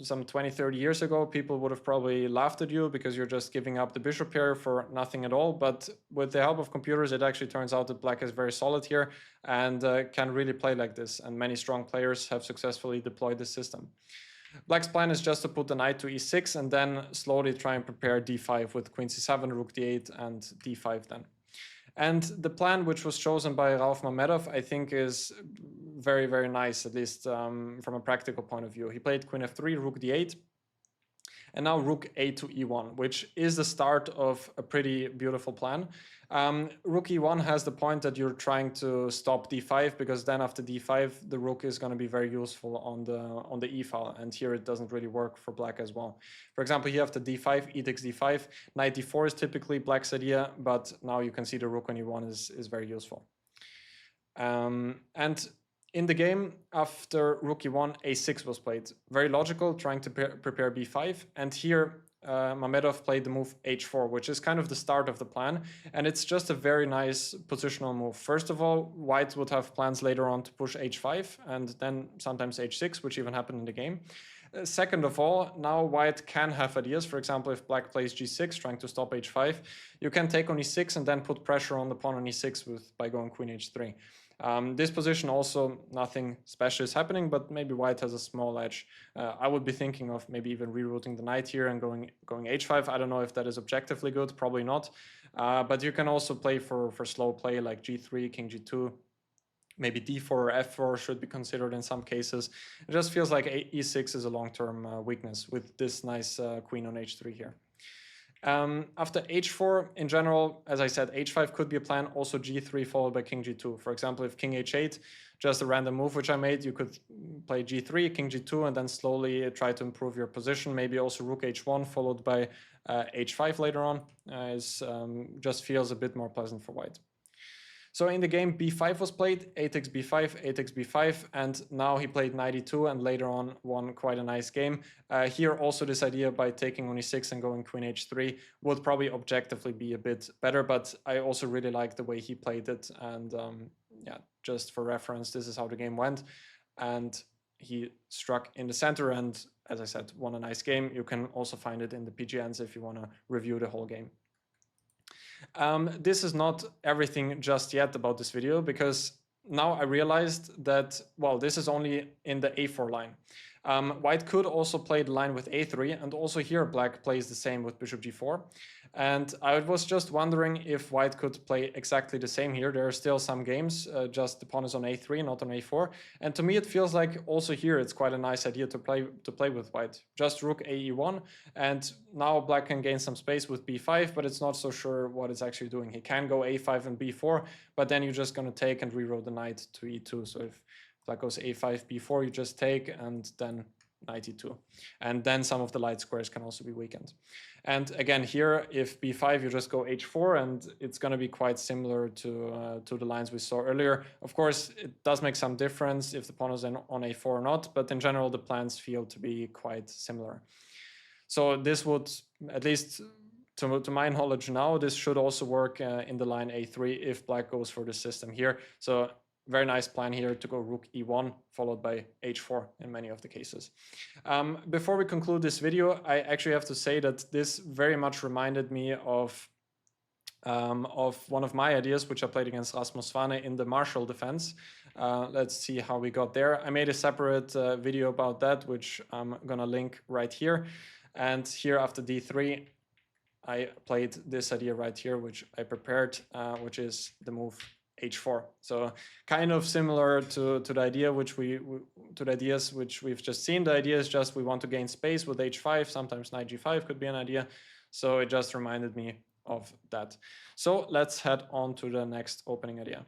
some 20-30 years ago, people would have probably laughed at you because you're just giving up the bishop pair for nothing at all. But with the help of computers, it actually turns out that black is very solid here and can really play like this, and many strong players have successfully deployed this system. Black's plan is just to put the knight to e6 and then slowly try and prepare d5 with queen c7, rook d8, and d5 then. And the plan which was chosen by Rauf Mamedov, I think, is very, very nice, at least from a practical point of view. He played queen f3, rook d8, and now rook a to e1, which is the start of a pretty beautiful plan. Rook e1 has the point that you're trying to stop d5, because then after d5 the rook is going to be very useful on the e file, and here it doesn't really work for black as well. For example, here after d5, e takes d5, knight d4 is typically black's idea, but now you can see the rook on e1 is very useful. And in the game, after rook e1, a6 was played. Very logical, trying to prepare b5. And here, Mamedov played the move h4, which is kind of the start of the plan. And it's just a very nice positional move. First of all, white would have plans later on to push h5, and then sometimes h6, which even happened in the game. Second of all, now white can have ideas. For example, if black plays g6, trying to stop h5, you can take on e6 and then put pressure on the pawn on e6 by going queen h3. This position also, nothing special is happening, but maybe white has a small edge. I would be thinking of maybe even rerouting the knight here and going h5. I don't know if that is objectively good, probably not. But you can also play for slow play like g3, king g2. Maybe d4 or f4 should be considered in some cases. It just feels like e6 is a long-term weakness with this nice queen on h3 here. After h4, in general, as I said, h5 could be a plan, also g3 followed by king g2. For example, if king h8, just a random move which I made, you could play g3, king g2, and then slowly try to improve your position. Maybe also rook h1 followed by h5 later on. Just feels a bit more pleasant for white. So in the game, b5 was played, a takes b5, a takes b5, and now he played knight e2 and later on won quite a nice game. Here also this idea by taking on e6 and going queen h3 would probably objectively be a bit better, but I also really like the way he played it, and yeah, just for reference, this is how the game went. And he struck in the center and, as I said, won a nice game. You can also find it in the PGNs if you want to review the whole game. This is not everything just yet about this video, because now I realized that, well, this is only in the a4 line. White could also play the line with a3, and also here black plays the same with bishop g4. And I was just wondering if white could play exactly the same here. There are still some games, just the pawn is on a3, not on a4. And to me, it feels like also here it's quite a nice idea to play with white. Just rook a e1, and now black can gain some space with b5, but it's not so sure what it's actually doing. He can go a5 and b4, but then you're just going to take and reroll the knight to e2. So if black goes a5, b4, you just take, and then knight e2. And then some of the light squares can also be weakened. And again, here, if b5, you just go h4, and it's going to be quite similar to the lines we saw earlier. Of course, it does make some difference if the pawn is on a4 or not, but in general, the plans feel to be quite similar. So this would, at least to my knowledge now, this should also work in the line a3 if black goes for the system here. So very nice plan here to go rook e1 followed by h4 in many of the cases. Before we conclude this video, I actually have to say that this very much reminded me of one of my ideas, which I played against Rasmus Svane in the Marshall defense. Let's see how we got there. I made a separate video about that, which I'm gonna link right here. And here after d3, I played this idea right here, which I prepared, which is the move h4. So kind of similar to the idea which we've just seen. The idea is just we want to gain space with h5. Sometimes knight g5 could be an idea. So it just reminded me of that. So let's head on to the next opening idea.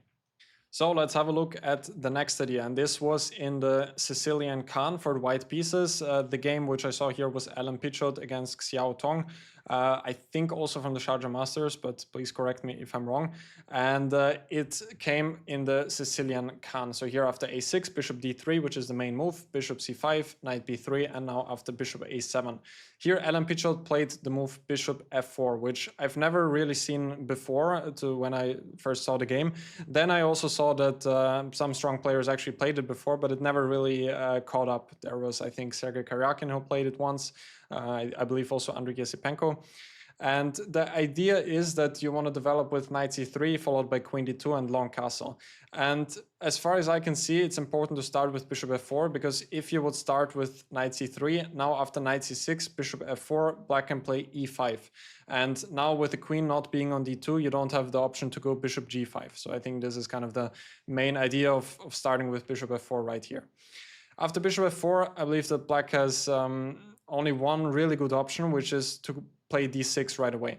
So let's have a look at the next idea, and this was in the Sicilian Kan for the white pieces. The game which I saw here was Alan Pichot against Xiao Tong. I think also from the Sharjah Masters, but please correct me if I'm wrong. And it came in the Sicilian Kan. So here after a6, bishop d3, which is the main move, bishop c5, knight b3, and now after bishop a7. Here Alan Pichot played the move bishop f4, which I've never really seen before when I first saw the game. Then I also saw saw that some strong players actually played it before, but it never really caught up. There was, I think, Sergei Karyakin who played it once. I believe also Andriy Yesipenko. And the idea is that you want to develop with knight c3 followed by queen d2 and long castle. And as far as I can see, it's important to start with bishop f4, because if you would start with knight c3, now after knight c6, bishop f4, black can play e5. And now with the queen not being on d2, you don't have the option to go bishop g5. So I think this is kind of the main idea of starting with bishop f4 right here. After bishop f4, I believe that black has only one really good option, which is to play d6 right away.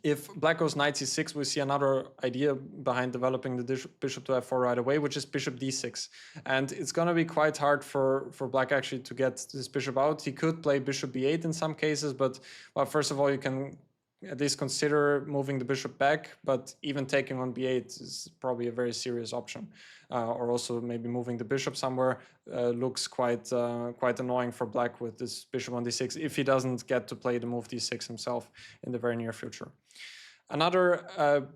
If black goes knight c6, we see another idea behind developing the bishop to f4 right away, which is bishop d6. And it's going to be quite hard for black actually to get this bishop out. He could play bishop b8 in some cases, but well, first of all, you can at least consider moving the bishop back, but even taking on b8 is probably a very serious option. Or also maybe moving the bishop somewhere looks quite annoying for black with this bishop on d6 if he doesn't get to play the move d6 himself in the very near future. Another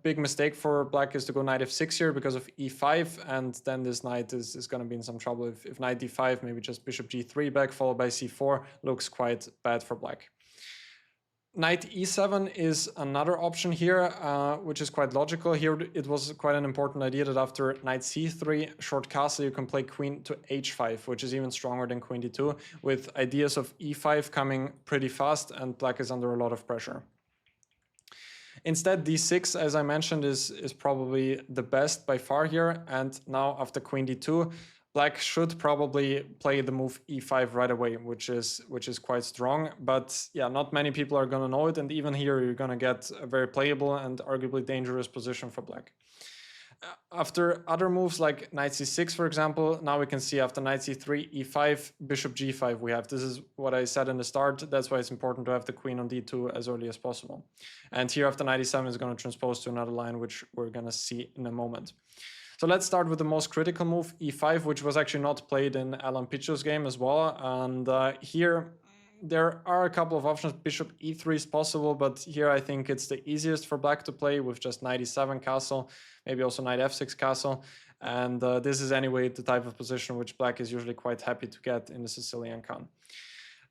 big mistake for black is to go knight f6 here because of e5, and then this knight is going to be in some trouble. If knight d5, maybe just bishop g3 back followed by c4 looks quite bad for black. Knight e7 is another option here, which is quite logical. Here it was quite an important idea that after knight c3, short castle, you can play queen to h5, which is even stronger than queen d2, with ideas of e5 coming pretty fast, and black is under a lot of pressure. Instead, d6, as I mentioned, is probably the best by far here, and now after queen d2, black should probably play the move e5 right away, which is quite strong. But yeah, not many people are going to know it, and even here you're going to get a very playable and arguably dangerous position for black. After other moves like knight c6, for example, now we can see after knight c3, e5, bishop g5 we have. This is what I said in the start. That's why it's important to have the queen on d2 as early as possible. And here after knight e7 is going to transpose to another line, which we're going to see in a moment. So let's start with the most critical move, e5, which was actually not played in Alan Picho's game as well. And here there are a couple of options. Bishop e3 is possible, but here I think it's the easiest for black to play with just knight e7 castle, maybe also knight f6 castle. And this is anyway the type of position which black is usually quite happy to get in the Sicilian Kan.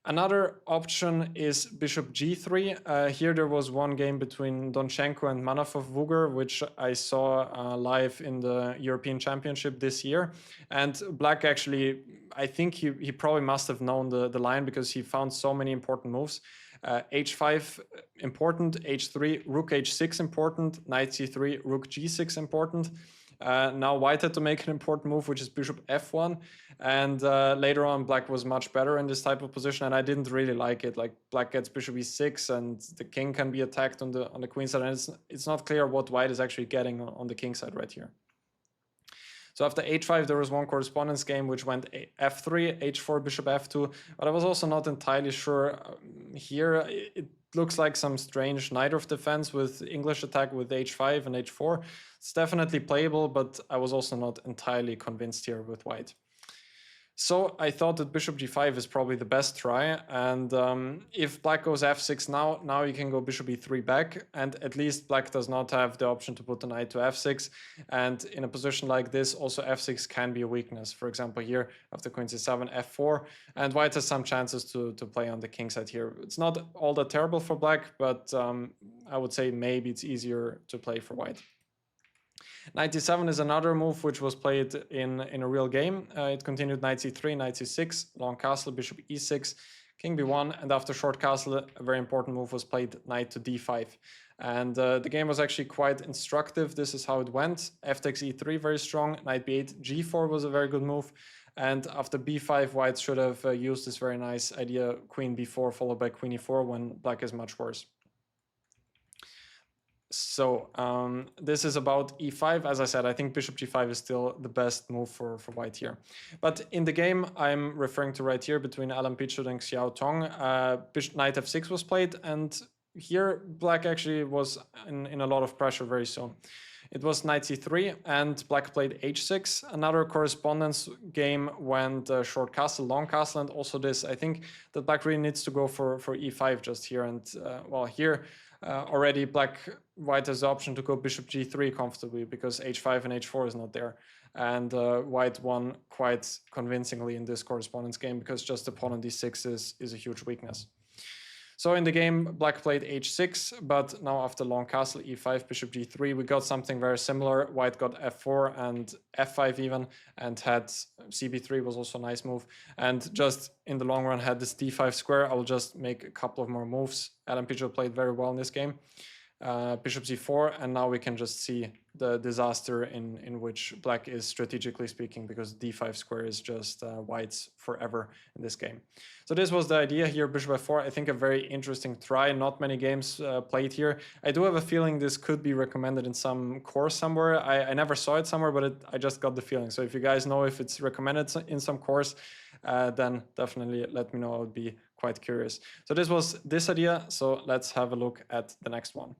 Another option is bishop g3. Here there was one game between Donchenko and Manafov-Vuger, which I saw live in the European Championship this year. And black actually, I think he probably must have known the line because he found so many important moves. h5 important, h3, rook h6 important, knight c3, rook g6 important. Now white had to make an important move, which is bishop f1, and later on black was much better in this type of position, and I didn't really like it. Like black gets bishop e6, and the king can be attacked on the queen side, and it's not clear what white is actually getting on the king side right here. So after h5, there was one correspondence game which went f3, h4, bishop f2, but I was also not entirely sure. Here it looks like some strange Najdorf defense with English attack with h5 and h4. It's definitely playable, but I was also not entirely convinced here with white. So I thought that bishop g5 is probably the best try, and if black goes f6 now you can go bishop e3 back, and at least black does not have the option to put the knight to f6, and in a position like this also f6 can be a weakness. For example here after queen c7, f4, and white has some chances to play on the king side here. It's not all that terrible for black, but I would say maybe it's easier to play for white. Knight d7 is another move which was played in a real game. It continued knight c3, knight c6, long castle, bishop e6, king b1, and after short castle, a very important move was played, knight to d5. And the game was actually quite instructive. This is how it went. F takes e3, very strong. Knight b8, g4 was a very good move. And after b5, white should have used this very nice idea, queen b4 followed by queen e4, when black is much worse. So this is about e5. As I said, I think bishop g5 is still the best move for white here. But in the game I'm referring to right here between Alan Pichot and Xiao Tong, knight f6 was played, and here black actually was in a lot of pressure very soon. It was knight c3 and black played h6. Another correspondence game went short castle, long castle, and also this. I think that black really needs to go for e5 just here. And well, here already white has the option to go bishop g3 comfortably because h5 and h4 is not there. And white won quite convincingly in this correspondence game because just the pawn on d6 is a huge weakness. So in the game, black played h6, but now after long castle, e5, bishop g3, we got something very similar. White got f4 and f5 even, and had cb3 was also a nice move. And just in the long run had this d5 square. I will just make a couple of more moves. Adam Pichot played very well in this game. Bishop c4, and now we can just see the disaster in which black is strategically speaking, because d5 square is just white's forever in this game. So this was the idea here, bishop f4. I think a very interesting try. Not many games played here. I do have a feeling this could be recommended in some course somewhere. I never saw it somewhere, but I just got the feeling. So if you guys know if it's recommended in some course, then definitely let me know. I would be quite curious. So this was this idea. So let's have a look at the next one.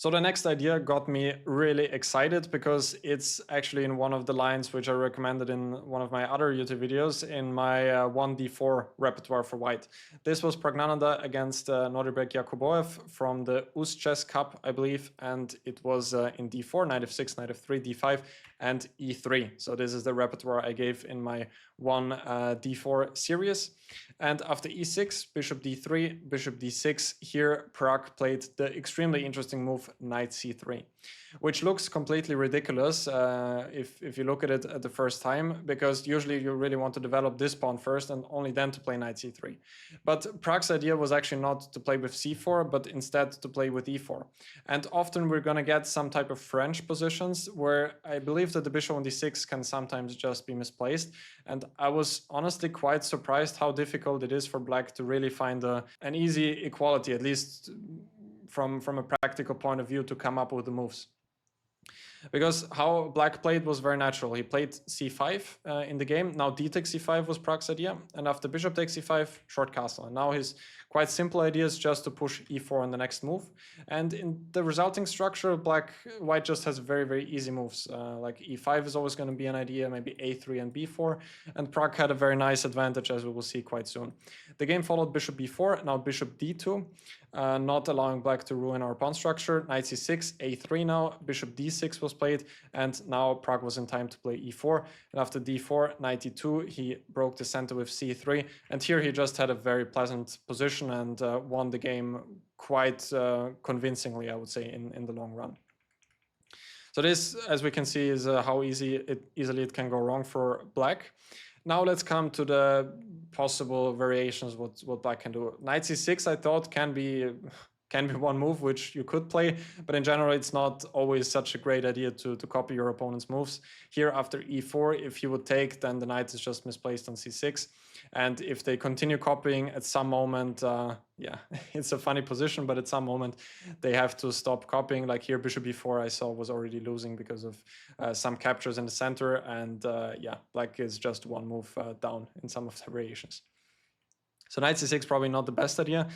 So the next idea got me really excited because it's actually in one of the lines which I recommended in one of my other YouTube videos in my 1d4 repertoire for white. This was Pragnananda against Nodirbek Yakuboev from the US Chess Cup, I believe, and it was in d4, knight f6, knight f3, d5, and e3. So this is the repertoire I gave in my one d4 series. And after e6, bishop d3, bishop d6, here Pragg played the extremely interesting move knight c3, which looks completely ridiculous if you look at it at the first time, because usually you really want to develop this pawn first and only then to play knight c3. But Pragg's idea was actually not to play with c4, but instead to play with e4. And often we're going to get some type of French positions where I believe that the bishop on d6 can sometimes just be misplaced. And I was honestly quite surprised how difficult it is for black to really find an easy equality, at least from a practical point of view, to come up with the moves. Because how black played was very natural. He played c5 in the game. Now d takes c5 was Pragg's idea. And after bishop takes c5, short castle. And now his quite simple idea is just to push e4 on the next move. And in the resulting structure, white just has very, very easy moves. Like e5 is always going to be an idea, maybe a3 and b4. And Pragg had a very nice advantage, as we will see quite soon. The game followed bishop b4, now bishop d2. Not allowing black to ruin our pawn structure. Knight c6, a3 now, bishop d6 was played, and now Pragg was in time to play e4. And after d4, knight e2, he broke the center with c3, and here he just had a very pleasant position and won the game quite convincingly, I would say, in the long run. So this, as we can see, is how easily it can go wrong for black. Now let's come to the possible variations what black can do. Knight c6 I thought can be one move which you could play, but in general it's not always such a great idea to copy your opponent's moves. Here after e4, if you would take, then the knight is just misplaced on c6. And if they continue copying at some moment, yeah, it's a funny position, but at some moment they have to stop copying. Like here, bishop e4 I saw was already losing because of some captures in the center. And yeah, black is just one move down in some of the variations. So knight c6 probably not the best idea.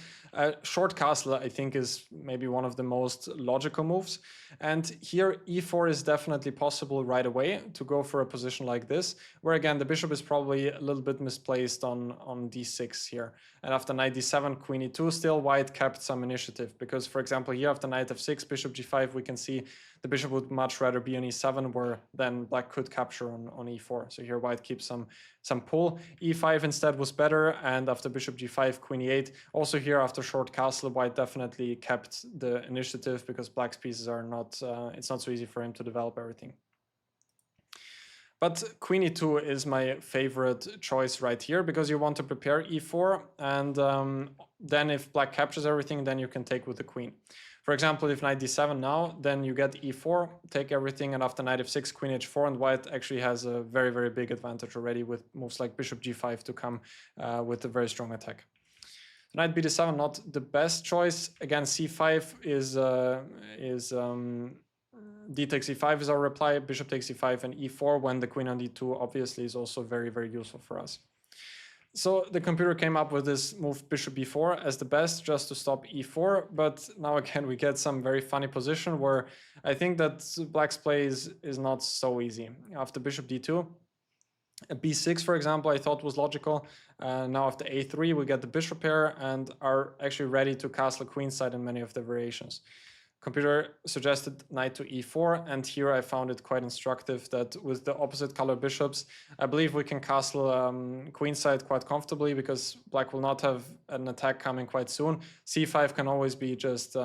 Short castle I think is maybe one of the most logical moves. And here e4 is definitely possible right away to go for a position like this, where again the bishop is probably a little bit misplaced on d6 here. And after knight d7, queen e2, still white kept some initiative, because for example here after knight f6, bishop g5, we can see the bishop would much rather be on e7, where then black could capture on e4. So here white keeps some pull. e5 instead was better, and after bishop g5, queen e8. Also here after short castle, white definitely kept the initiative because black's pieces are not, it's not so easy for him to develop everything. But queen e2 is my favorite choice right here, because you want to prepare e4, and then if black captures everything, then you can take with the queen. For example, if knight d7 now, then you get e4, take everything, and after knight f6, queen h4, and white actually has a very, very big advantage already with moves like bishop g5 to come with a very strong attack. Knight b7, not the best choice. Again, c5 is d takes e5 is our reply, bishop takes e5 and e4, when the queen on d2 obviously is also very, very useful for us. So the computer came up with this move bishop b4 as the best, just to stop e4. But now again, we get some very funny position where I think that black's play is not so easy. After bishop d2, b6, for example, I thought was logical. Now after a3, we get the bishop pair and are actually ready to castle queenside in many of the variations. Computer suggested knight to e4, and here I found it quite instructive that with the opposite color bishops, I believe we can castle queenside quite comfortably, because black will not have an attack coming quite soon. c5 can always be just,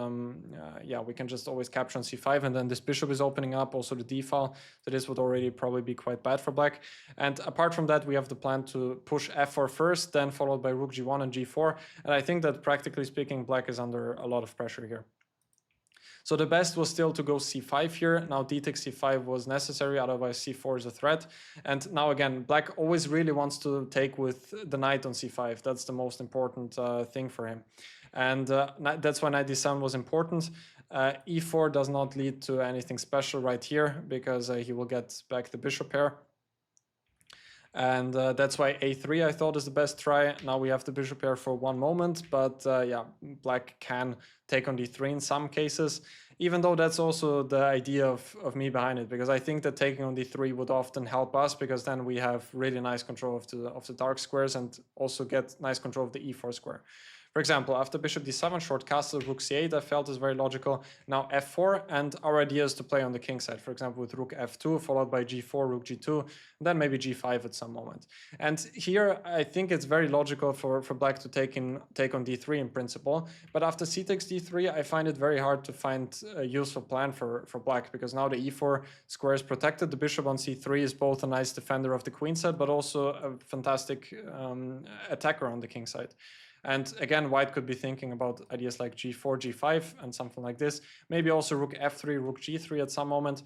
yeah, we can just always capture on c5, and then this bishop is opening up also the d file, so this would already probably be quite bad for black. And apart from that, we have the plan to push f4 first, then followed by rook g1 and g4, and I think that practically speaking, black is under a lot of pressure here. So the best was still to go c5 here. Now d takes c5 was necessary, otherwise c4 is a threat. And now again, black always really wants to take with the knight on c5. That's the most important thing for him. And that's why knight d7 was important. e4 does not lead to anything special right here, because he will get back the bishop pair. And that's why a3 I thought is the best try. Now we have the bishop pair for one moment, but yeah, black can take on d3 in some cases, even though that's also the idea of me behind it, because I think that taking on d3 would often help us, because then we have really nice control of the dark squares and also get nice control of the e4 square. For example, after bishop d7, short castle, rook c8, I felt is very logical. Now f4, and our idea is to play on the king side, for example, with rook f2, followed by g4, rook g2, and then maybe g5 at some moment. And here, I think it's very logical for black to take on d3 in principle, but after c takes d3, I find it very hard to find a useful plan for black, because now the e4 square is protected, the bishop on c3 is both a nice defender of the queen side, but also a fantastic attacker on the king side. And again, white could be thinking about ideas like g4, g5, and something like this. Maybe also rook f3, rook g3 at some moment,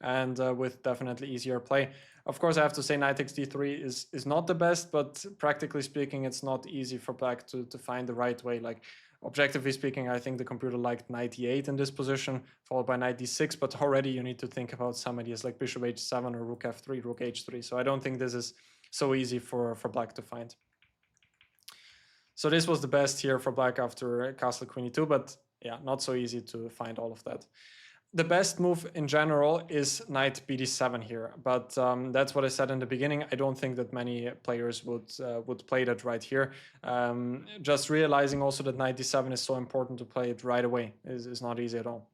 and with definitely easier play. Of course, I have to say knight takes d3 is not the best, but practically speaking, it's not easy for black to find the right way. Like, objectively speaking, I think the computer liked knight e8 in this position, followed by knight d6, but already you need to think about some ideas like bishop h7 or rook f3, rook h3. So I don't think this is so easy for black to find. So this was the best here for black after castle queen e2, but yeah, not so easy to find all of that. The best move in general is knight bd7 here, but that's what I said in the beginning. I don't think that many players would play that right here. Just realizing also that knight d7 is so important to play it right away is not easy at all.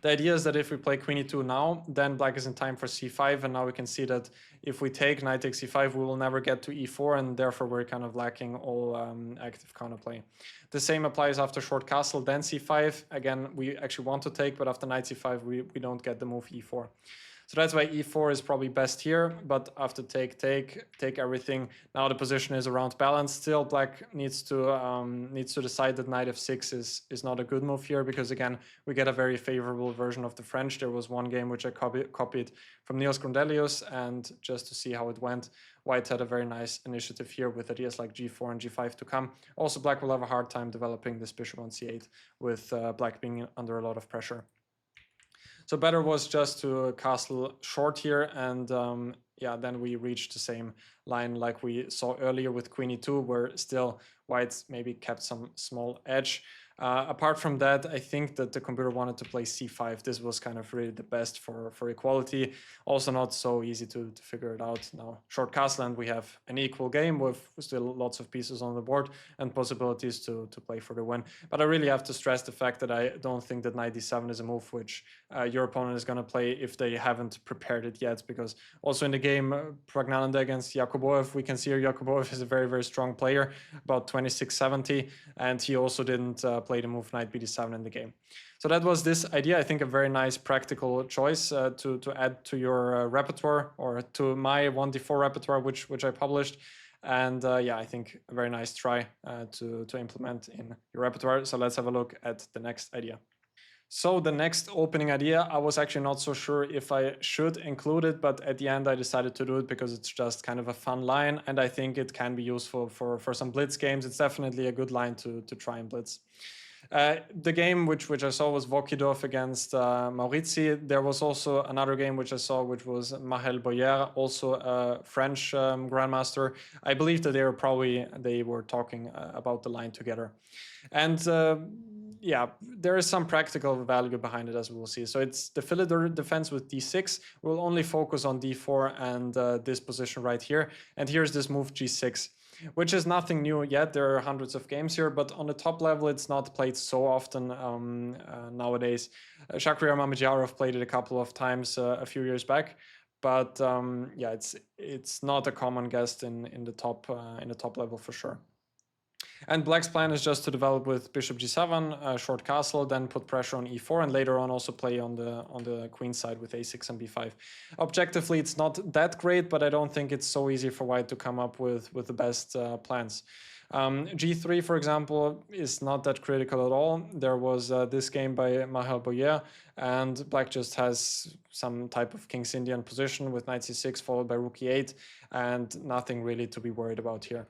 The idea is that if we play queen e2 now, then black is in time for c5, and now we can see that if we take knight takes c5, we will never get to e4, and therefore we're kind of lacking all active counterplay. The same applies after short castle, then c5. Again, we actually want to take, but after knight c5, we don't get the move e4. So that's why e4 is probably best here, but after take everything. Now the position is around balanced. Still, black needs to decide that knight f6 is not a good move here, because again, we get a very favorable version of the French. There was one game which I copied from Niels Grondelius, and just to see how it went, white had a very nice initiative here with ideas like g4 and g5 to come. Also, black will have a hard time developing this bishop on c8 with black being under a lot of pressure. So better was just to castle short here, and yeah, then we reached the same line like we saw earlier with queen e2, where still white maybe kept some small edge. Apart from that, I think that the computer wanted to play c5. This was kind of really the best for equality. Also not so easy to figure it out. Now, short castle, and we have an equal game with still lots of pieces on the board and possibilities to play for the win. But I really have to stress the fact that I don't think that knight d7 is a move which your opponent is going to play if they haven't prepared it yet, because also in the game Pragg against Yakuboev, we can see here Yakuboev is a very, very strong player, about 2670, and he also didn't play the move knight bd7 in the game. So that was this idea. I think a very nice practical choice to add to your repertoire, or to my 1d4 repertoire, which I published. And yeah, I think a very nice try to implement in your repertoire. So let's have a look at the next idea. So the next opening idea, I was actually not so sure if I should include it, but at the end I decided to do it because it's just kind of a fun line, and I think it can be useful for some blitz games. It's definitely a good line to try and blitz. The game which I saw was Vokidov against Maurizi. There was also another game which I saw, which was Mahel Boyer, also a French grandmaster. I believe that they were talking about the line together. And yeah, there is some practical value behind it, as we will see. So it's the Philidor defense with d6. We'll only focus on d4 and this position right here. And here's this move g6, which is nothing new yet. There are hundreds of games here, but on the top level, it's not played so often nowadays. Shakhriyar Mamedyarov played it a couple of times a few years back, but yeah, it's not a common guest in the top level for sure. And Black's plan is just to develop with bishop g7, short castle, then put pressure on e4, and later on also play on the queen side with a6 and b5. Objectively, it's not that great, but I don't think it's so easy for white to come up with the best plans. G3, for example, is not that critical at all. There was this game by Mahel Boyer, and Black just has some type of King's Indian position with knight c6 followed by rook e8, and nothing really to be worried about here.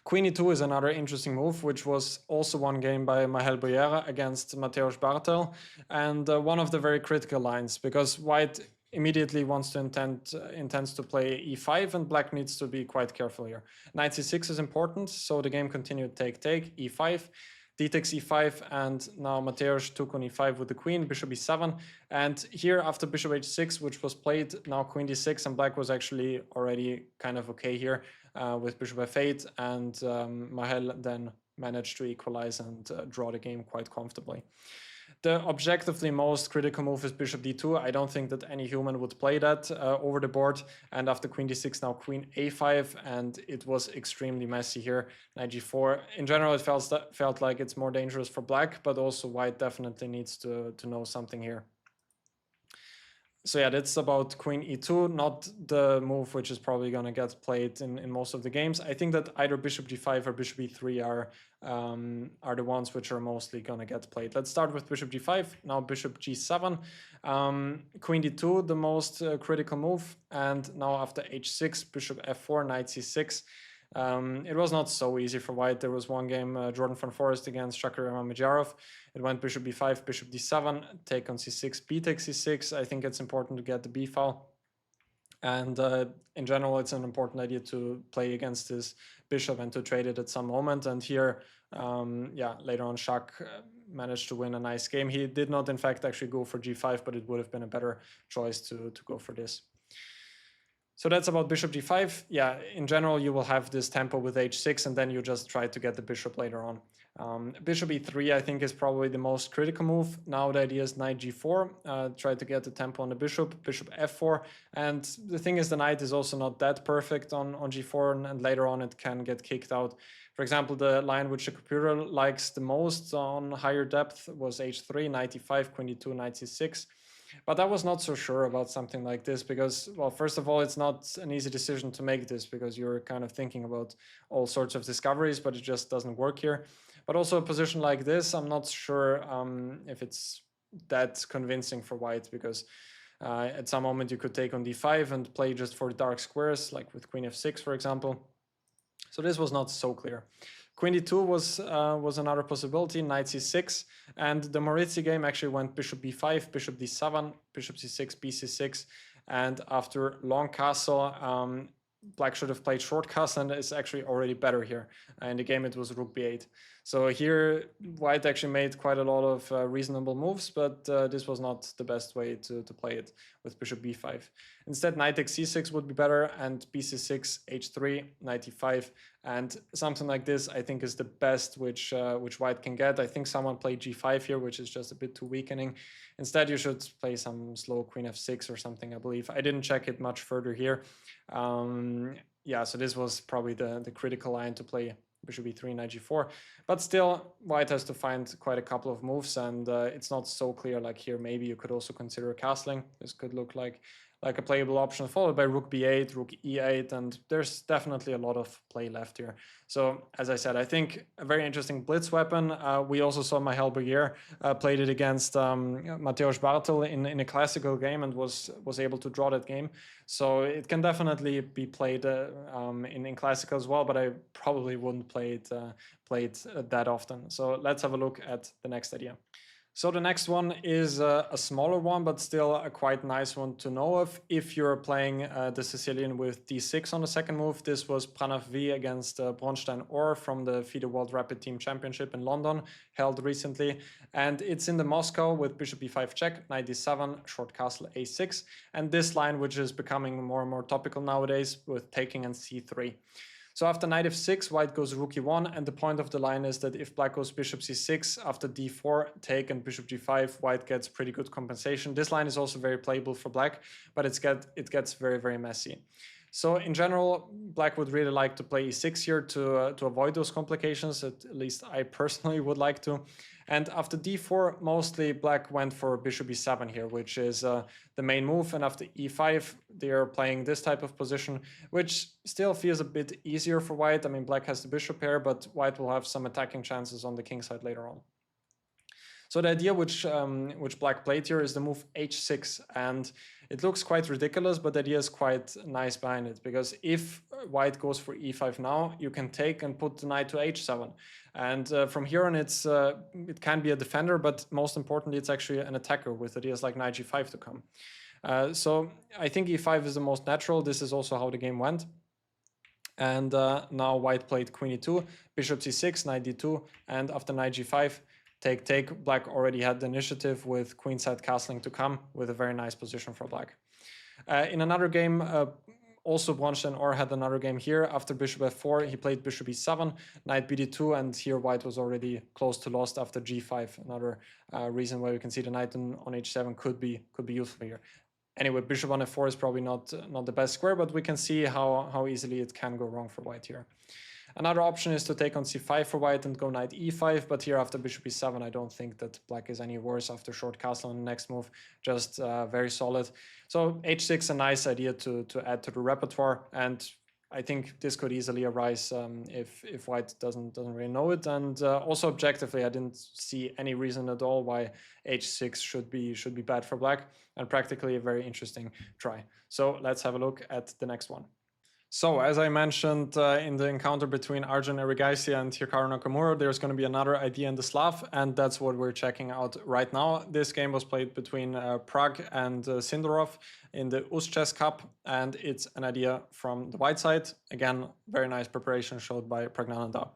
Queen e2 is another interesting move, which was also one game by Mahel Boyer against Mateusz Bartel, and one of the very critical lines, because white immediately wants to intends to play e5, and black needs to be quite careful here. Knight c6 is important, so the game continued take, e5, d takes e5, and now Mateusz took on e5 with the queen, bishop e7, and here after bishop h6, which was played, now queen d6, and black was actually already kind of okay here with bishop f8, and Mahel then managed to equalize and draw the game quite comfortably. The objectively most critical move is bishop d2. I don't think that any human would play that over the board. And after queen d6, now queen a5, and it was extremely messy here. Knight g4. In general, it felt like it's more dangerous for black, but also white definitely needs to know something here. So yeah, that's about queen e2, not the move which is probably going to get played in most of the games. I think that either bishop g5 or bishop e3 are the ones which are mostly going to get played. Let's start with bishop g5, now bishop g7, queen d2, the most critical move, and now after h6, bishop f4, knight c6. It was not so easy for white. There was one game, Jordan van Forest against Shakhriyar Mamedyarov. It went bishop b5, bishop d7, take on c6, b takes c6. I think it's important to get the b file. And in general, it's an important idea to play against this bishop and to trade it at some moment. And here, yeah, later on, Shak managed to win a nice game. He did not, in fact, actually go for g5, but it would have been a better choice to go for this. So that's about bishop g5. Yeah, in general, you will have this tempo with h6, and then you just try to get the bishop later on. Bishop e3, I think, is probably the most critical move. Now the idea is knight g4, try to get the tempo on the bishop, bishop f4. And the thing is, the knight is also not that perfect on g4, and later on it can get kicked out. For example, the line which the computer likes the most on higher depth was h3, knight e5, queen d2, knight c6. But I was not so sure about something like this because, well, first of all, it's not an easy decision to make this because you're kind of thinking about all sorts of discoveries, but it just doesn't work here. But also a position like this, I'm not sure if it's that convincing for white because at some moment you could take on d5 and play just for the dark squares, like with queen f6, for example. So this was not so clear. Queen d2 was another possibility, knight c6, and the Maurizi game actually went bishop b5, bishop d7, bishop c6, bc6, and after long castle, black should have played short castle, and it's actually already better here. In the game it was rook b8. So here white actually made quite a lot of reasonable moves, but this was not the best way to play it with bishop b5. Instead, knight takes c6 would be better, and bc6, h3, knight e5, and something like this I think is the best which white can get. I think someone played g5 here, which is just a bit too weakening. Instead, you should play some slow queen f6 or something, I believe. I didn't check it much further here. Yeah, so this was probably the critical line to play bishop e3, knight g4. But still, white has to find quite a couple of moves, and it's not so clear like here. Maybe you could also consider castling. This could look like like a playable option, followed by rook b8, rook e8, and there's definitely a lot of play left here. So as I said, I think a very interesting blitz weapon. We also saw Mihail Bergier played it against Mateusz Bartel in a classical game and was able to draw that game. So it can definitely be played in classical as well, but I probably wouldn't play it that often. So let's have a look at the next idea. So the next one is a smaller one, but still a quite nice one to know of. If you're playing the Sicilian with d6 on the second move, this was Pranav V against Bronstein Orr from the FIDE World Rapid Team Championship in London, held recently. And it's in the Moscow with bishop b5 check, knight d7, short castle a6, and this line, which is becoming more and more topical nowadays, with taking and c3. So after knight f6, white goes rook e1, and the point of the line is that if black goes bishop c6, after d4, take, and bishop g5, white gets pretty good compensation. This line is also very playable for black, but it gets very, very messy. So in general, black would really like to play e6 here to avoid those complications, at least I personally would like to. And after d4, mostly black went for bishop e7 here, which is the main move. And after e5, they are playing this type of position, which still feels a bit easier for white. I mean, black has the bishop pair, but white will have some attacking chances on the king side later on. So the idea which black played here is the move h6, and it looks quite ridiculous, but the idea is quite nice behind it, because if white goes for e5 now, you can take and put the knight to h7, and from here on it can be a defender, but most importantly it's actually an attacker with ideas like knight g5 to come. So I think e5 is the most natural. This is also how the game went. And now white played queen e2, bishop c6, knight d2, and after knight g5, take, black already had the initiative with queenside castling to come, with a very nice position for black. In another game, also Bronstein Orr had another game here. After bishop f4, he played bishop e7, knight bd2, and here white was already close to lost after g5. Another reason why we can see the knight on h7 could be useful here. Anyway, bishop on f4 is probably not the best square, but we can see how easily it can go wrong for white here. Another option is to take on c5 for white and go knight e5, but here after bishop e7, I don't think that black is any worse after short castle on the next move, just very solid. So h6, a nice idea to add to the repertoire, and I think this could easily arise if white doesn't really know it. And also objectively, I didn't see any reason at all why h6 should be bad for black, and practically a very interesting try. So let's have a look at the next one. So, as I mentioned in the encounter between Arjun Erigaisi and Hikaru Nakamura, there's going to be another idea in the Slav, and that's what we're checking out right now. This game was played between Pragg and Sindorov in the USChess Cup, and it's an idea from the white side. Again, very nice preparation showed by Pragnananda.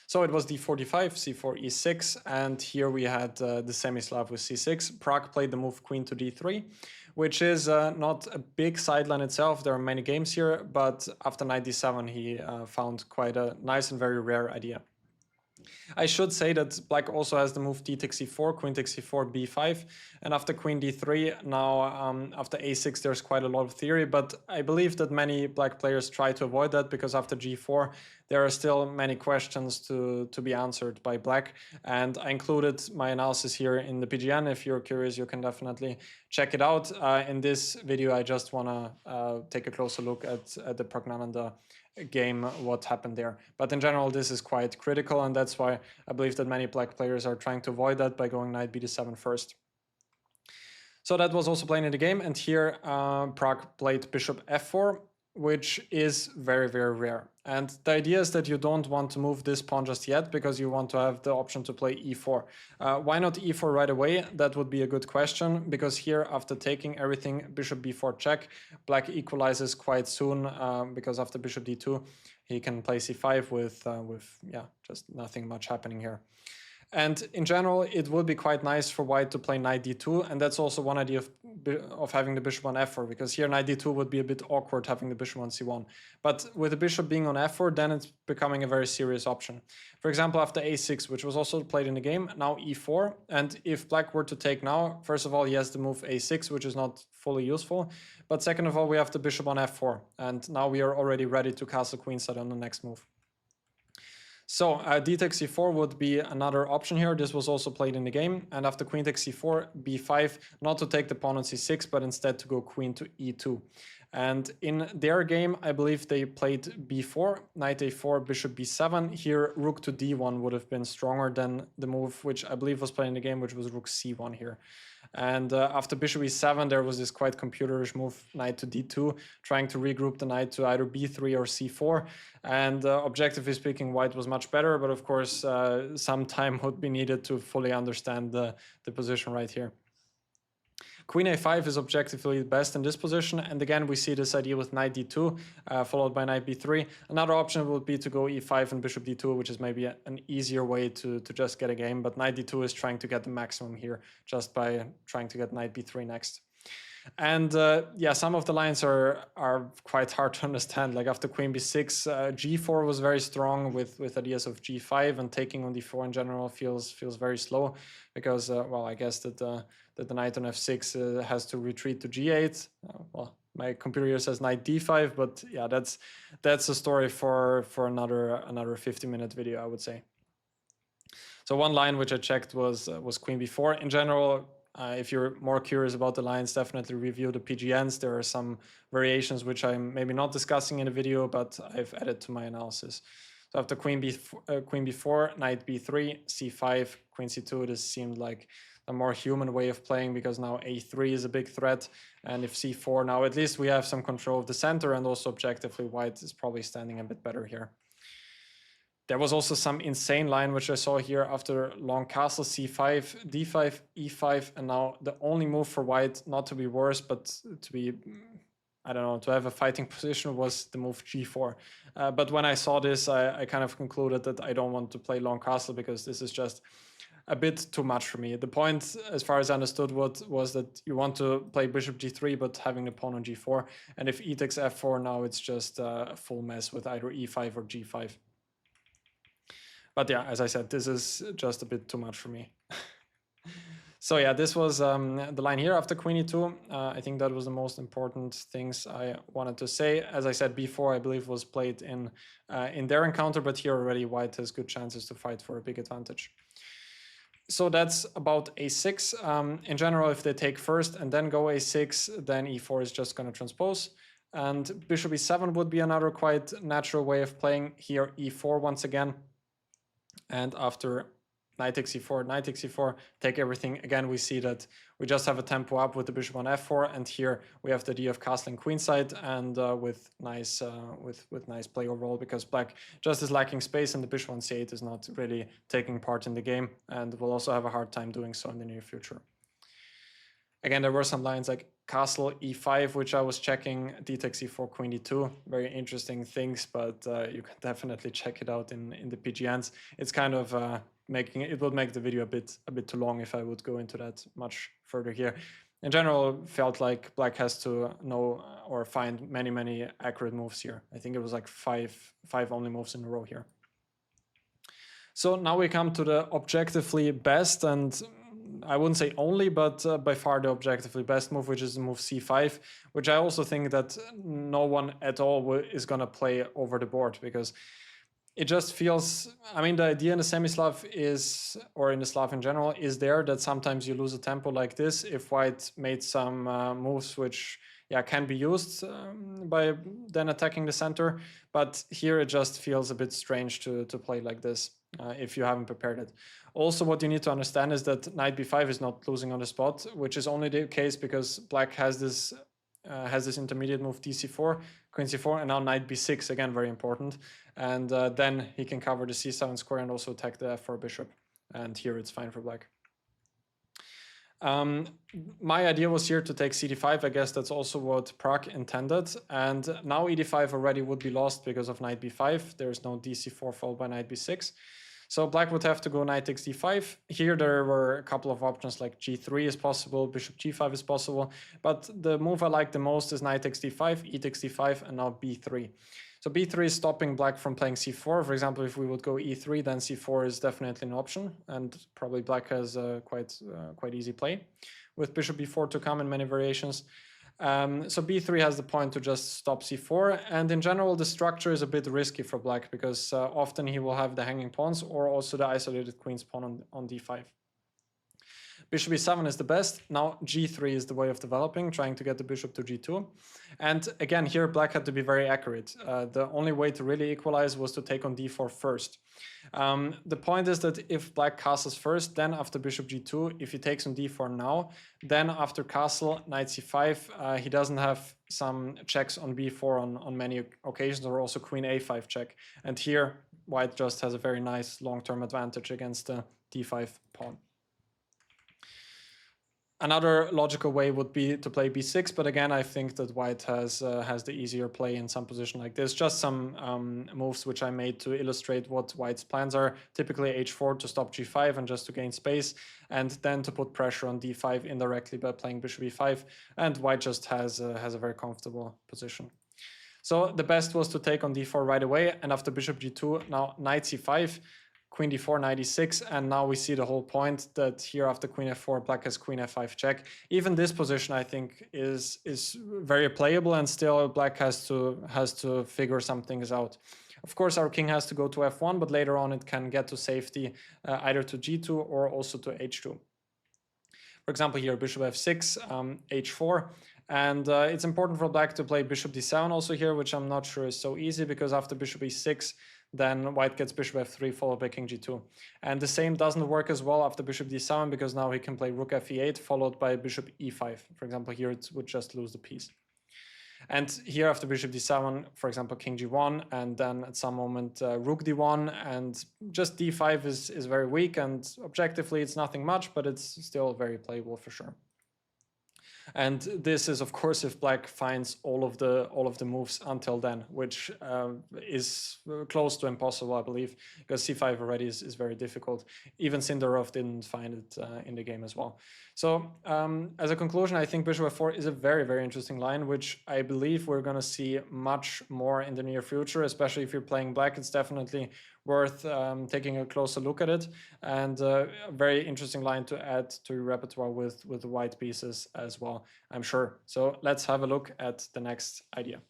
So it was d45, c4, e6, and here we had the semi-Slav with c6. Pragg played the move queen to d3, which is not a big sideline itself. There are many games here, but after knight d7, he found quite a nice and very rare idea. I should say that black also has the move d takes c4, queen takes c4, b5, and after queen d3, now after a6, there's quite a lot of theory, but I believe that many black players try to avoid that, because after g4, there are still many questions to be answered by black, and I included my analysis here in the PGN. If you're curious, you can definitely check it out. In this video, I just want to take a closer look at the Pragnananda game, what happened there. But in general, this is quite critical, and that's why I believe that many black players are trying to avoid that by going knight bd7 first. So that was also playing in the game, and here Pragg played bishop f4, which is very, very rare. And the idea is that you don't want to move this pawn just yet, because you want to have the option to play e4. Why not e4 right away? That would be a good question, because here after taking everything, bishop b4 check, black equalizes quite soon, because after bishop d2, he can play c5 with just nothing much happening here. And in general, it would be quite nice for white to play knight d2, and that's also one idea of having the bishop on f4, because here knight d2 would be a bit awkward having the bishop on c1. But with the bishop being on f4, then it's becoming a very serious option. For example, after a6, which was also played in the game, now e4, and if black were to take now, first of all, he has the move a6, which is not fully useful, but second of all, we have the bishop on f4, and now we are already ready to castle queenside on the next move. So d takes c4 would be another option here. This was also played in the game. And after queen takes c4, b5, not to take the pawn on c6, but instead to go queen to e2. And in their game, I believe they played b4, knight a4, bishop b7. Here, rook to d1 would have been stronger than the move, which I believe was played in the game, which was rook c1 here. And after bishop e7, there was this quite computerish move, knight to d2, trying to regroup the knight to either b3 or c4. And objectively speaking, white was much better, but of course, some time would be needed to fully understand the position right here. Queen a5 is objectively best in this position, and again we see this idea with knight d2 followed by knight b3. Another option would be to go e5 and bishop d2, which is maybe an easier way to just get a game, but knight d2 is trying to get the maximum here just by trying to get knight b3 next. And yeah, some of the lines are quite hard to understand. Like after queen b6, g4 was very strong with ideas of g5, and taking on d4 in general feels very slow because well, I guess that the knight on f6 has to retreat to g8. Well, my computer here says knight d5, but yeah, that's a story for another 50-minute video, I would say. So one line which I checked was queen b4. In general, if you're more curious about the lines, definitely review the PGNs. There are some variations which I'm maybe not discussing in the video, but I've added to my analysis. So after queen b4, knight b3, c5, queen c2, this seemed like a more human way of playing because now a3 is a big threat, and if c4, now at least we have some control of the center, and also objectively white is probably standing a bit better here. There was also some insane line which I saw here after long castle, c5, d5, e5, and now the only move for white not to be worse, but to be, I don't know, to have a fighting position was the move g4. But when I saw this, I kind of concluded that I don't want to play long castle because this is just a bit too much for me. The point, as far as I understood, was that you want to play bishop g3, but having the pawn on g4, and if e takes f4, now it's just a full mess with either e5 or g5. But yeah, as I said, this is just a bit too much for me. So yeah, this was the line here after queen e2. I think that was the most important things I wanted to say. As I said before, I believe was played in their encounter, but here already white has good chances to fight for a big advantage. So that's about a6. In general, if they take first and then go a6, then e4 is just going to transpose. And bishop e7 would be another quite natural way of playing. Here e4 once again. And after knight takes e4, knight takes e4, take everything. Again, we see that we just have a tempo up with the bishop on f4, and here we have the idea of castling queenside, and with nice play overall, because black just is lacking space, and the bishop on c8 is not really taking part in the game, and will also have a hard time doing so in the near future. Again, there were some lines like castle e5, which I was checking, d takes e4, queen d2, very interesting things, but you can definitely check it out in the PGNs. It's kind of it would make the video a bit too long if I would go into that much further here. In general, felt like black has to know or find many accurate moves here. I think it was like five only moves in a row here. So now we come to the objectively best, and I wouldn't say only, but by far the objectively best move, which is the move c5, which I also think that no one at all is going to play over the board, because it just feels, I mean, the idea in the semi-Slav is, or in the Slav in general, is there that sometimes you lose a tempo like this if white made some moves which, yeah, can be used by then attacking the center. But here it just feels a bit strange to play like this if you haven't prepared it. Also, what you need to understand is that knight b5 is not losing on the spot, which is only the case because black has this intermediate move dc4, queen c4, and now knight b6, again very important. And then he can cover the c7 square and also attack the f4 bishop. And here it's fine for black. My idea was here to take cd5. I guess that's also what Pragg intended. And now ed5 already would be lost because of knight b5. There's no dc4 followed by knight b6. So black would have to go knight takes d5. Here there were a couple of options like g3 is possible, bishop g5 is possible. But the move I like the most is knight takes d5, e takes d5, and now b3. So b3 is stopping black from playing c4. For example, if we would go e3, then c4 is definitely an option, and probably black has quite easy play with bishop b4 to come in many variations. So b3 has the point to just stop c4, and in general the structure is a bit risky for black because often he will have the hanging pawns or also the isolated queen's pawn on d5. Bishop e7 is the best. Now g3 is the way of developing, trying to get the bishop to g2. And again, here black had to be very accurate. The only way to really equalize was to take on d4 first. The point is that if black castles first, then after bishop g2, if he takes on d4 now, then after castle, knight c5, he doesn't have some checks on b4 on many occasions, or also queen a5 check. And here, white just has a very nice long-term advantage against the d5 pawn. Another logical way would be to play b6, but again, I think that white has the easier play in some position like this. Just some moves which I made to illustrate what white's plans are. Typically h4 to stop g5 and just to gain space, and then to put pressure on d5 indirectly by playing bishop e5, and white just has a very comfortable position. So the best was to take on d4 right away, and after bishop g2, now knight c5, queen d4, knight e6, and now we see the whole point that here after queen f4, black has queen f5 check. Even this position, I think, is very playable, and still black has to figure some things out. Of course, our king has to go to f1, but later on it can get to safety either to g2 or also to h2. For example, here bishop f6, h4, and it's important for black to play bishop d7 also here, which I'm not sure is so easy, because after bishop e6, then white gets bishop f3 followed by king g2. And the same doesn't work as well after bishop d7, because now he can play rook fe8 followed by bishop e5. For example, here it would just lose the piece. And here after bishop d7, for example, king g1, and then at some moment rook d1, and just d5 is very weak, and objectively it's nothing much, but it's still very playable for sure. And this is, of course, if black finds all of the moves until then, which is close to impossible, I believe, because c5 already is very difficult. Even Sindarov didn't find it in the game as well. So as a conclusion, I think bishop f4 is a very, very interesting line, which I believe we're going to see much more in the near future, especially if you're playing black. It's definitely worth taking a closer look at it, and a very interesting line to add to your repertoire with the white pieces as well, I'm sure. So let's have a look at the next idea.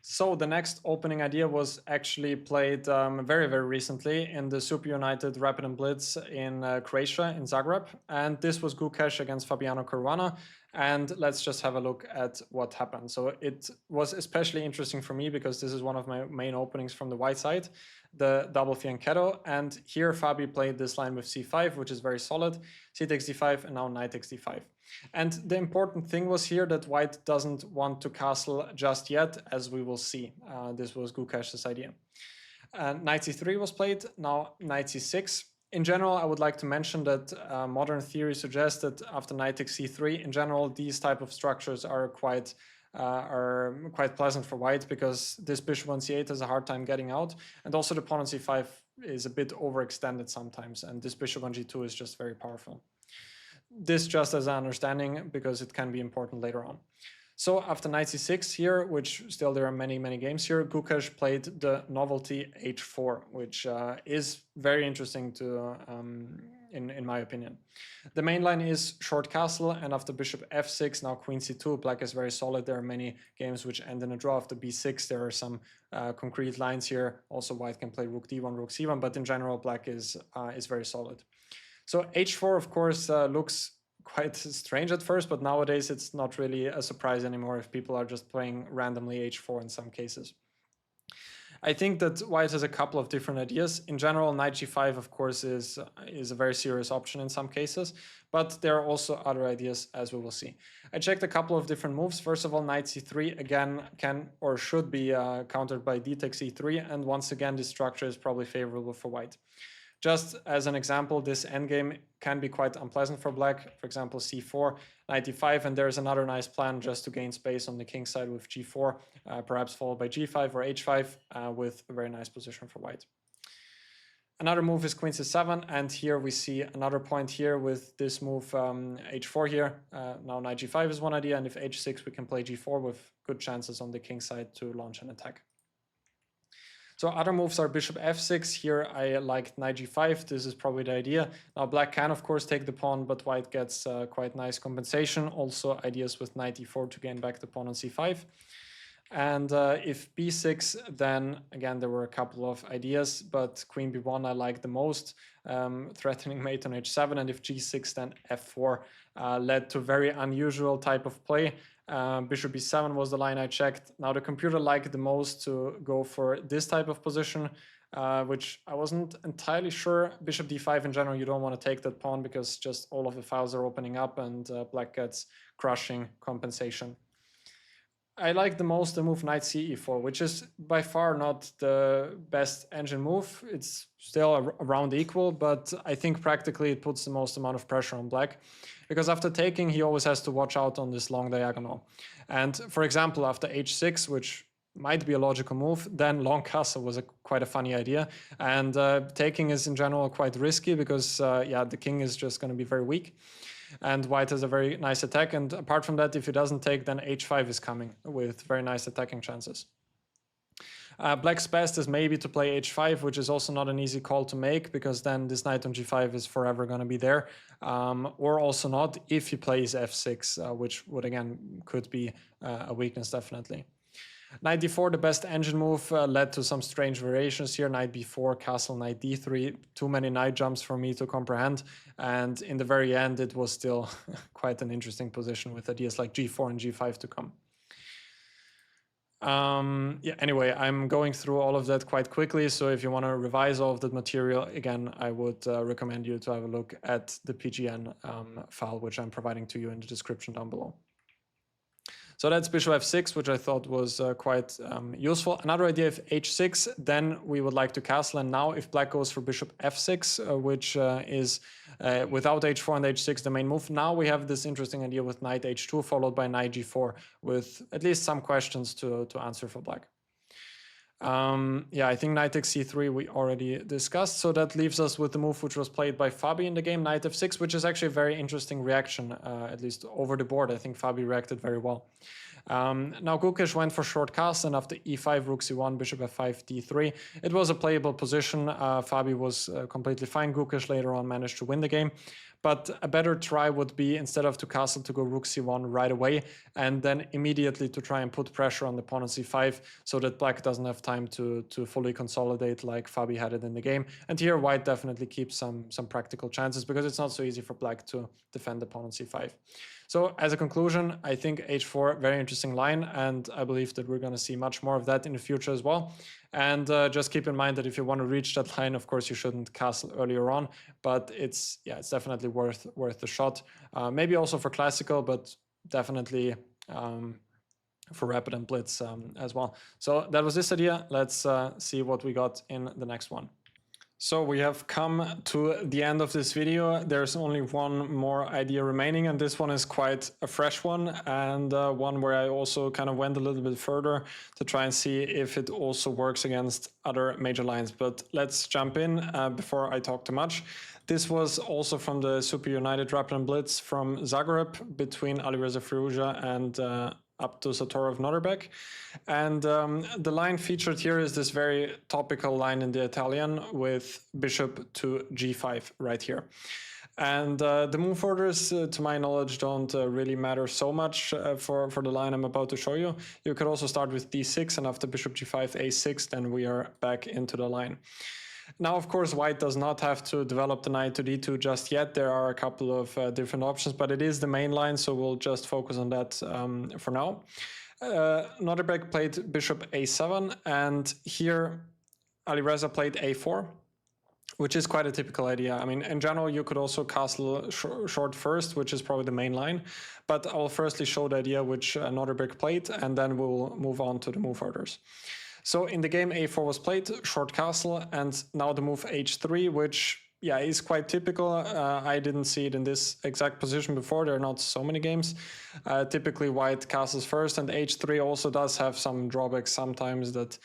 So the next opening idea was actually played very, very recently in the Super United Rapid and Blitz in Croatia, in Zagreb. And this was Gukesh against Fabiano Caruana. And let's just have a look at what happened. So it was especially interesting for me because this is one of my main openings from the white side, the double fianchetto. And here Fabi played this line with c5, which is very solid, c takes d5, and now knight takes d5. And the important thing was here that white doesn't want to castle just yet, as we will see. This was Gukesh's idea. Knight c3 was played, now knight c6. In general, I would like to mention that modern theory suggests that after knight takes c3, in general, these type of structures are quite pleasant for white, because this bishop on c8 has a hard time getting out, and also the pawn on c5 is a bit overextended sometimes, and this bishop on g2 is just very powerful. This just as an understanding, because it can be important later on. So after knight c6 here, which still there are many, many games here, Gukesh played the novelty h4, which is very interesting to, in my opinion. The main line is short castle, and after bishop f6, now queen c2, black is very solid. There are many games which end in a draw. After b6, there are some concrete lines here. Also, white can play rook d1, rook c1, but in general, black is very solid. So h4, of course, looks quite strange at first, but nowadays it's not really a surprise anymore if people are just playing randomly h4 in some cases. I think that white has a couple of different ideas. In general, knight g5, of course, is a very serious option in some cases, but there are also other ideas, as we will see. I checked a couple of different moves. First of all, knight c3, again, can or should be countered by d takes e3, and once again, this structure is probably favorable for white. Just as an example, this endgame can be quite unpleasant for black. For example, c4, knight e5, and there's another nice plan just to gain space on the king side with g4, perhaps followed by g5 or h5, with a very nice position for white. Another move is queen c7, and here we see another point here with this move h4 here. Now knight g5 is one idea, and if h6, we can play g4 with good chances on the king side to launch an attack. So other moves are bishop f6. Here I liked knight g5. This is probably the idea. Now black can of course take the pawn, but white gets quite nice compensation. Also ideas with knight e4 to gain back the pawn on c5. And if b6, then again there were a couple of ideas, but queen b1 I like the most, threatening mate on h7, and if g6, then f4 led to very unusual type of play. Bishop b7 was the line I checked. Now the computer liked the most to go for this type of position, which I wasn't entirely sure. Bishop d5 in general, you don't want to take that pawn because just all of the files are opening up and black gets crushing compensation. I like the most the move knight ce4, which is by far not the best engine move. It's still around equal, but I think practically it puts the most amount of pressure on black, because after taking he always has to watch out on this long diagonal. And for example, after h6, which might be a logical move, then long castle was quite a funny idea, and taking is in general quite risky because yeah, the king is just going to be very weak. And white has a very nice attack, and apart from that, if he doesn't take, then h5 is coming with very nice attacking chances. Black's best is maybe to play h5, which is also not an easy call to make, because then this knight on g5 is forever going to be there, or also not if he plays f6, which would again could be a weakness definitely. Knight d4, the best engine move, led to some strange variations here. Knight b4, castle, knight d3, too many knight jumps for me to comprehend. And in the very end, it was still quite an interesting position with ideas like g4 and g5 to come. Yeah, anyway, I'm going through all of that quite quickly. So if you want to revise all of that material, again, I would recommend you to have a look at the PGN file, which I'm providing to you in the description down below. So that's bishop f6, which I thought was quite useful. Another idea, if h6, then we would like to castle. And now if black goes for bishop f6, which is without h4 and h6 the main move, now we have this interesting idea with knight h2 followed by knight g4 with at least some questions to answer for black. Yeah, I think knight takes c3 we already discussed, so that leaves us with the move which was played by Fabi in the game, knight f6, which is actually a very interesting reaction, at least over the board. I think Fabi reacted very well. Now Gukesh went for short castle, and after e5, rook c1, bishop f5, d3. It was a playable position. Fabi was completely fine. Gukesh later on managed to win the game. But a better try would be, instead of to castle, to go rook c1 right away, and then immediately to try and put pressure on the pawn on c5 so that black doesn't have time to fully consolidate like Fabi had it in the game. And here white definitely keeps some practical chances, because it's not so easy for black to defend the pawn on c5. So as a conclusion, I think h4, very interesting line, and I believe that we're going to see much more of that in the future as well. And just keep in mind that if you want to reach that line, of course, you shouldn't castle earlier on, but it's definitely worth the shot. Maybe also for classical, but definitely for rapid and blitz as well. So that was this idea. Let's see what we got in the next one. So we have come to the end of this video. There's only one more idea remaining, and this one is quite a fresh one, and one where I also kind of went a little bit further to try and see if it also works against other major lines. But let's jump in before I talk too much. This was also from the Super United Rapid and Blitz from Zagreb between Alireza Firouzja and Zuckertort of Notterbeck. And the line featured here is this very topical line in the Italian with bishop to g5 right here. And the move orders, to my knowledge, don't really matter so much for the line I'm about to show you. You could also start with d6, and after bishop g5, a6, then we are back into the line. Now, of course, white does not have to develop the knight to d2 just yet. There are a couple of different options, but it is the main line, so we'll just focus on that for now. Notterbeck played bishop a7, and here Alireza played a4, which is quite a typical idea. I mean, in general, you could also castle short first, which is probably the main line, but I'll firstly show the idea which Notterbeck played, and then we'll move on to the move orders. So in the game, a4 was played, short castle, and now the move h3, which is quite typical. I didn't see it in this exact position before. There are not so many games. Typically white castles first, and h3 also does have some drawbacks sometimes that,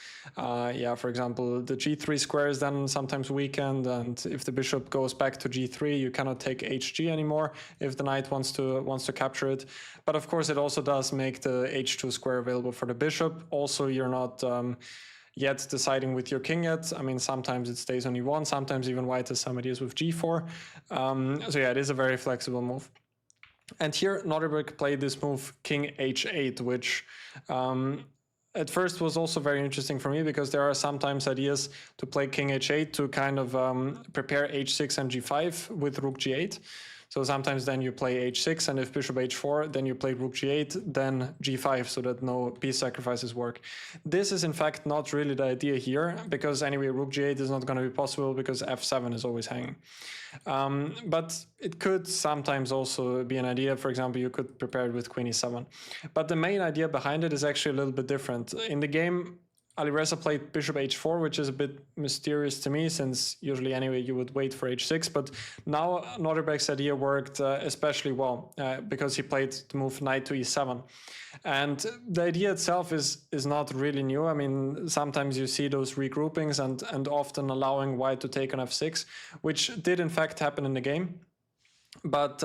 for example, the g3 square is then sometimes weakened, and if the bishop goes back to g3, you cannot take hg anymore if the knight wants to capture it. But of course, it also does make the h2 square available for the bishop. Also, you're not yet deciding with your king yet. I mean, sometimes it stays on e1, sometimes even white has some ideas with g4. So yeah, it is a very flexible move. And here Norderberg played this move king h8, which at first was also very interesting for me, because there are sometimes ideas to play king h8 to kind of prepare h6 and g5 with rook g8. So sometimes then you play h6, and if bishop h4, then you play rook g8, then g5, so that no piece sacrifices work. This is in fact not really the idea here, because anyway, rook g8 is not going to be possible because f7 is always hanging. But it could sometimes also be an idea. For example, you could prepare it with queen e7. But the main idea behind it is actually a little bit different. In the game, Alireza played bishop h4, which is a bit mysterious to me, since usually anyway you would wait for h6. But now Norderberg's idea worked especially well, because he played the move knight to e7. And the idea itself is not really new. I mean, sometimes you see those regroupings and often allowing white to take on f6, which did in fact happen in the game. But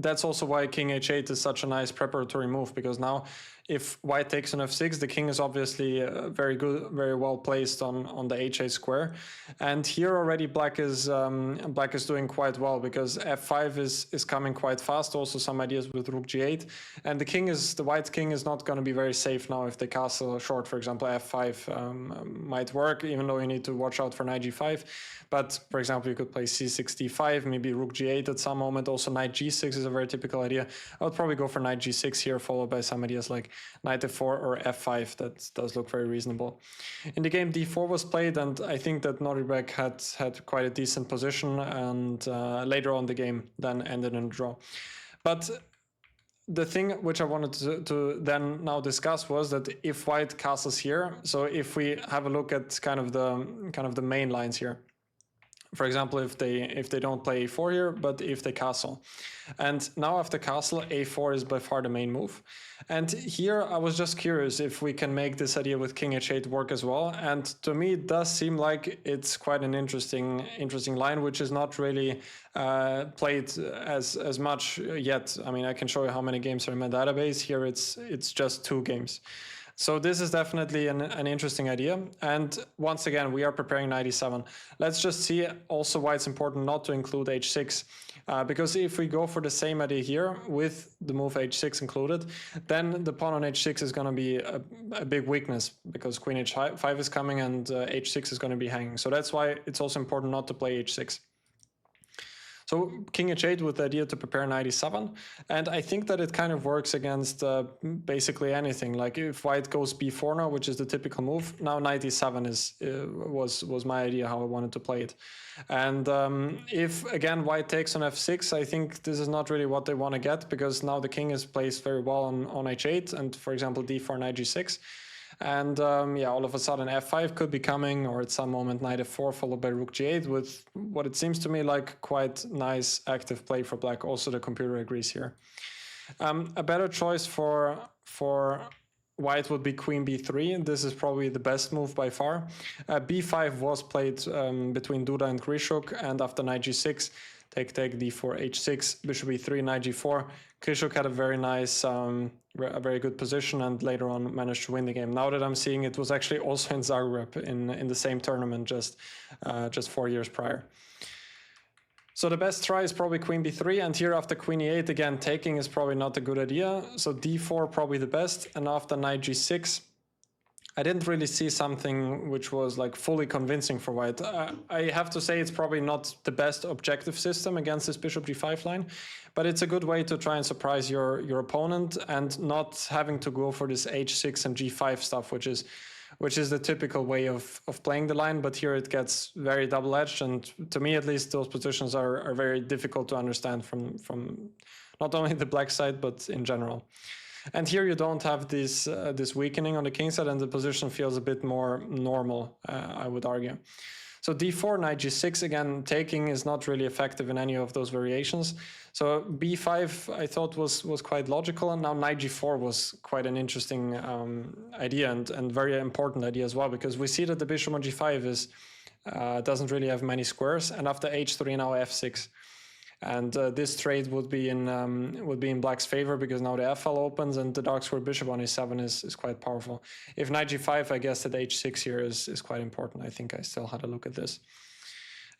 that's also why king h8 is such a nice preparatory move, because now if white takes on f6, the king is obviously very good, very well placed on the h8 square. And here already black is doing quite well, because f5 is coming quite fast. Also some ideas with rook g8, and the white king is not going to be very safe now if the castle short. For example, f5 might work, even though you need to watch out for knight g5. But for example, you could play c6 d5, maybe rook g8 at some moment. Also knight g6 is a very typical idea. I would probably go for knight g6 here, followed by some ideas like knight f4 or f5. That does look very reasonable. In the game, d4 was played, and I think that Norderberg had quite a decent position, and later on the game then ended in a draw. But the thing which I wanted to then now discuss was that if white castles here, so if we have a look at kind of the main lines here. For example, if they don't play a4 here, but if they castle. And now after castle, a4 is by far the main move. And here I was just curious if we can make this idea with king h8 work as well. And to me, it does seem like it's quite an interesting line, which is not really played as much yet. I mean, I can show you how many games are in my database. Here it's just 2 games. So this is definitely an interesting idea. And once again, we are preparing knight e7. Let's just see also why it's important not to include h6. Because if we go for the same idea here with the move h6 included, then the pawn on h6 is going to be a big weakness, because queen h5 is coming and h6 is going to be hanging. So that's why it's also important not to play h6. So king h8 with the idea to prepare knight e7, and I think that it kind of works against basically anything. Like if white goes b4 now, which is the typical move, now knight e7 was my idea how I wanted to play it. And if again white takes on f6, I think this is not really what they want to get, because now the king is placed very well on h8, and for example d4 knight g6. And yeah, all of a sudden f5 could be coming, or at some moment knight f4 followed by rook g8, with what it seems to me like quite nice active play for black. Also the computer agrees here. A better choice for white would be queen b3, and this is probably the best move by far. b5 was played between Duda and Krishuk, and after knight g6, take d4 h6, bishop e3, knight g4. Krishuk had a very nice, a very good position, and later on managed to win the game. Now that I'm seeing, it was actually also in Zagreb in the same tournament just 4 years prior. So the best try is probably queen b3, and here after queen e8, again, taking is probably not a good idea. So d4 probably the best, and after knight g6, I didn't really see something which was like fully convincing for white. I have to say it's probably not the best objective system against this bishop g5 line, but it's a good way to try and surprise your opponent and not having to go for this h6 and g5 stuff, which is the typical way of playing the line. But here it gets very double-edged, and to me at least those positions are very difficult to understand from not only the black side but in general. And here you don't have this weakening on the king side, and the position feels a bit more normal, I would argue. So d4, knight g6, again, taking is not really effective in any of those variations. So b5 I thought was quite logical, and now knight g4 was quite an interesting idea and very important idea as well, because we see that the bishop on g5 doesn't really have many squares, and after h3 now f6. And this trade would be in black's favor, because now the FL opens and the dark square bishop on a7 is quite powerful. If knight g5, I guess that h6 here is quite important. I think I still had a look at this.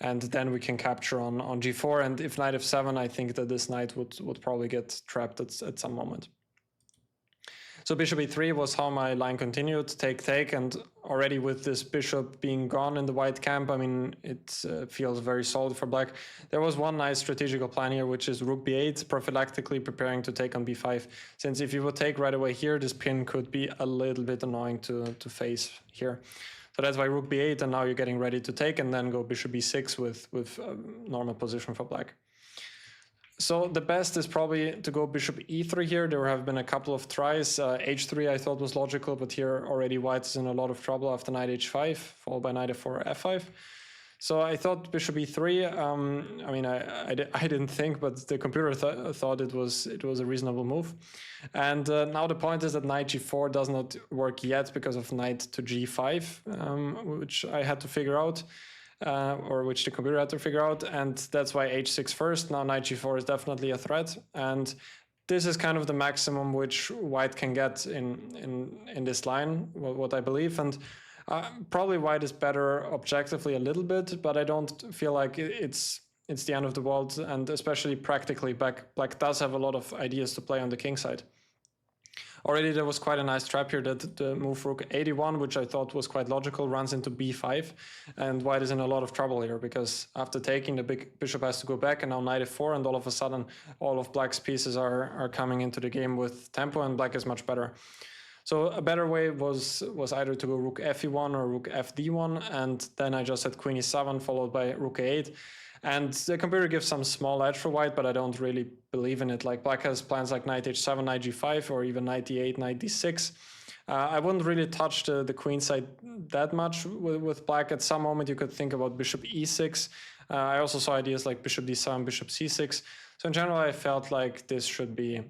And then we can capture on g4. And if knight f7, I think that this knight would probably get trapped at some moment. So bishop e3 was how my line continued, take, and already with this bishop being gone in the white camp, I mean, it feels very solid for black. There was one nice strategical plan here, which is rook b8, prophylactically preparing to take on b5, since if you would take right away here, this pin could be a little bit annoying to face here. So that's why rook b8, and now you're getting ready to take, and then go bishop b6 with normal position for black. So the best is probably to go bishop e3 here. There have been a couple of tries. h3 I thought was logical, but here already white is in a lot of trouble after knight h5, followed by knight f4, f5. So I thought bishop e3. I mean, I didn't think, but the computer thought it was a reasonable move. And now the point is that knight g4 does not work yet because of knight to g5, which I had to figure out. Or which the computer had to figure out, and that's why h6 first. Now knight g4 is definitely a threat, and this is kind of the maximum which white can get in this line, what I believe. And probably white is better objectively a little bit, but I don't feel like it's the end of the world, and especially practically black does have a lot of ideas to play on the king side. Already there was quite a nice trap here that the move rook 81, which I thought was quite logical, runs into b5, and white is in a lot of trouble here, because after taking, the big bishop has to go back, and now knight f4, and all of a sudden all of black's pieces are coming into the game with tempo, and black is much better. So a better way was either to go rook fe1 or rook fd1, and then I just had queen e7 followed by rook a8. And the computer gives some small edge for white, but I don't really believe in it. Like black has plans like knight h7, knight g5, or even knight d8, knight d6. I wouldn't really touch the queen side that much with black. At some moment you could think about bishop e6. I also saw ideas like bishop d7, bishop c6. So in general, I felt like this should be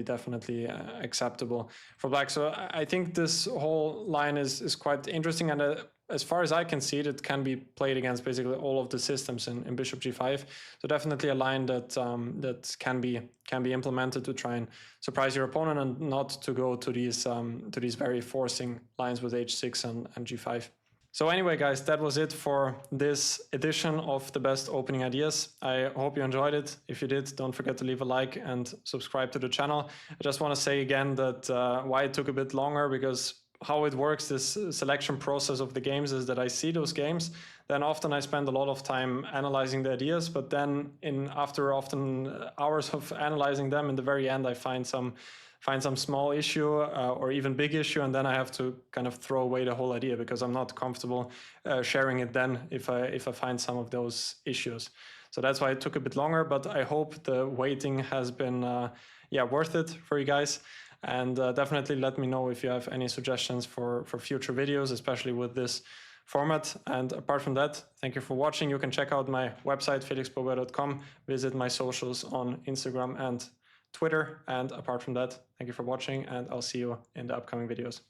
definitely acceptable for black. So I think this whole line is quite interesting, and as far as I can see it can be played against basically all of the systems in bishop g5. So definitely a line that can be implemented to try and surprise your opponent, and not to go to these very forcing lines with h6 and g5. So anyway, guys, that was it for this edition of the best opening ideas. I hope you enjoyed it. If you did, don't forget to leave a like and subscribe to the channel. I just want to say again that why it took a bit longer, because how it works, this selection process of the games, is that I see those games, then often I spend a lot of time analyzing the ideas, but then after often hours of analyzing them, in the very end I find some small issue or even big issue, and then I have to kind of throw away the whole idea, because I'm not comfortable sharing it then if I find some of those issues. So that's why it took a bit longer, but I hope the waiting has been worth it for you guys. And definitely let me know if you have any suggestions for future videos, especially with this format. And apart from that, thank you for watching. You can check out my website, felixbober.com, visit my socials on Instagram and Twitter. And apart from that, thank you for watching, and I'll see you in the upcoming videos.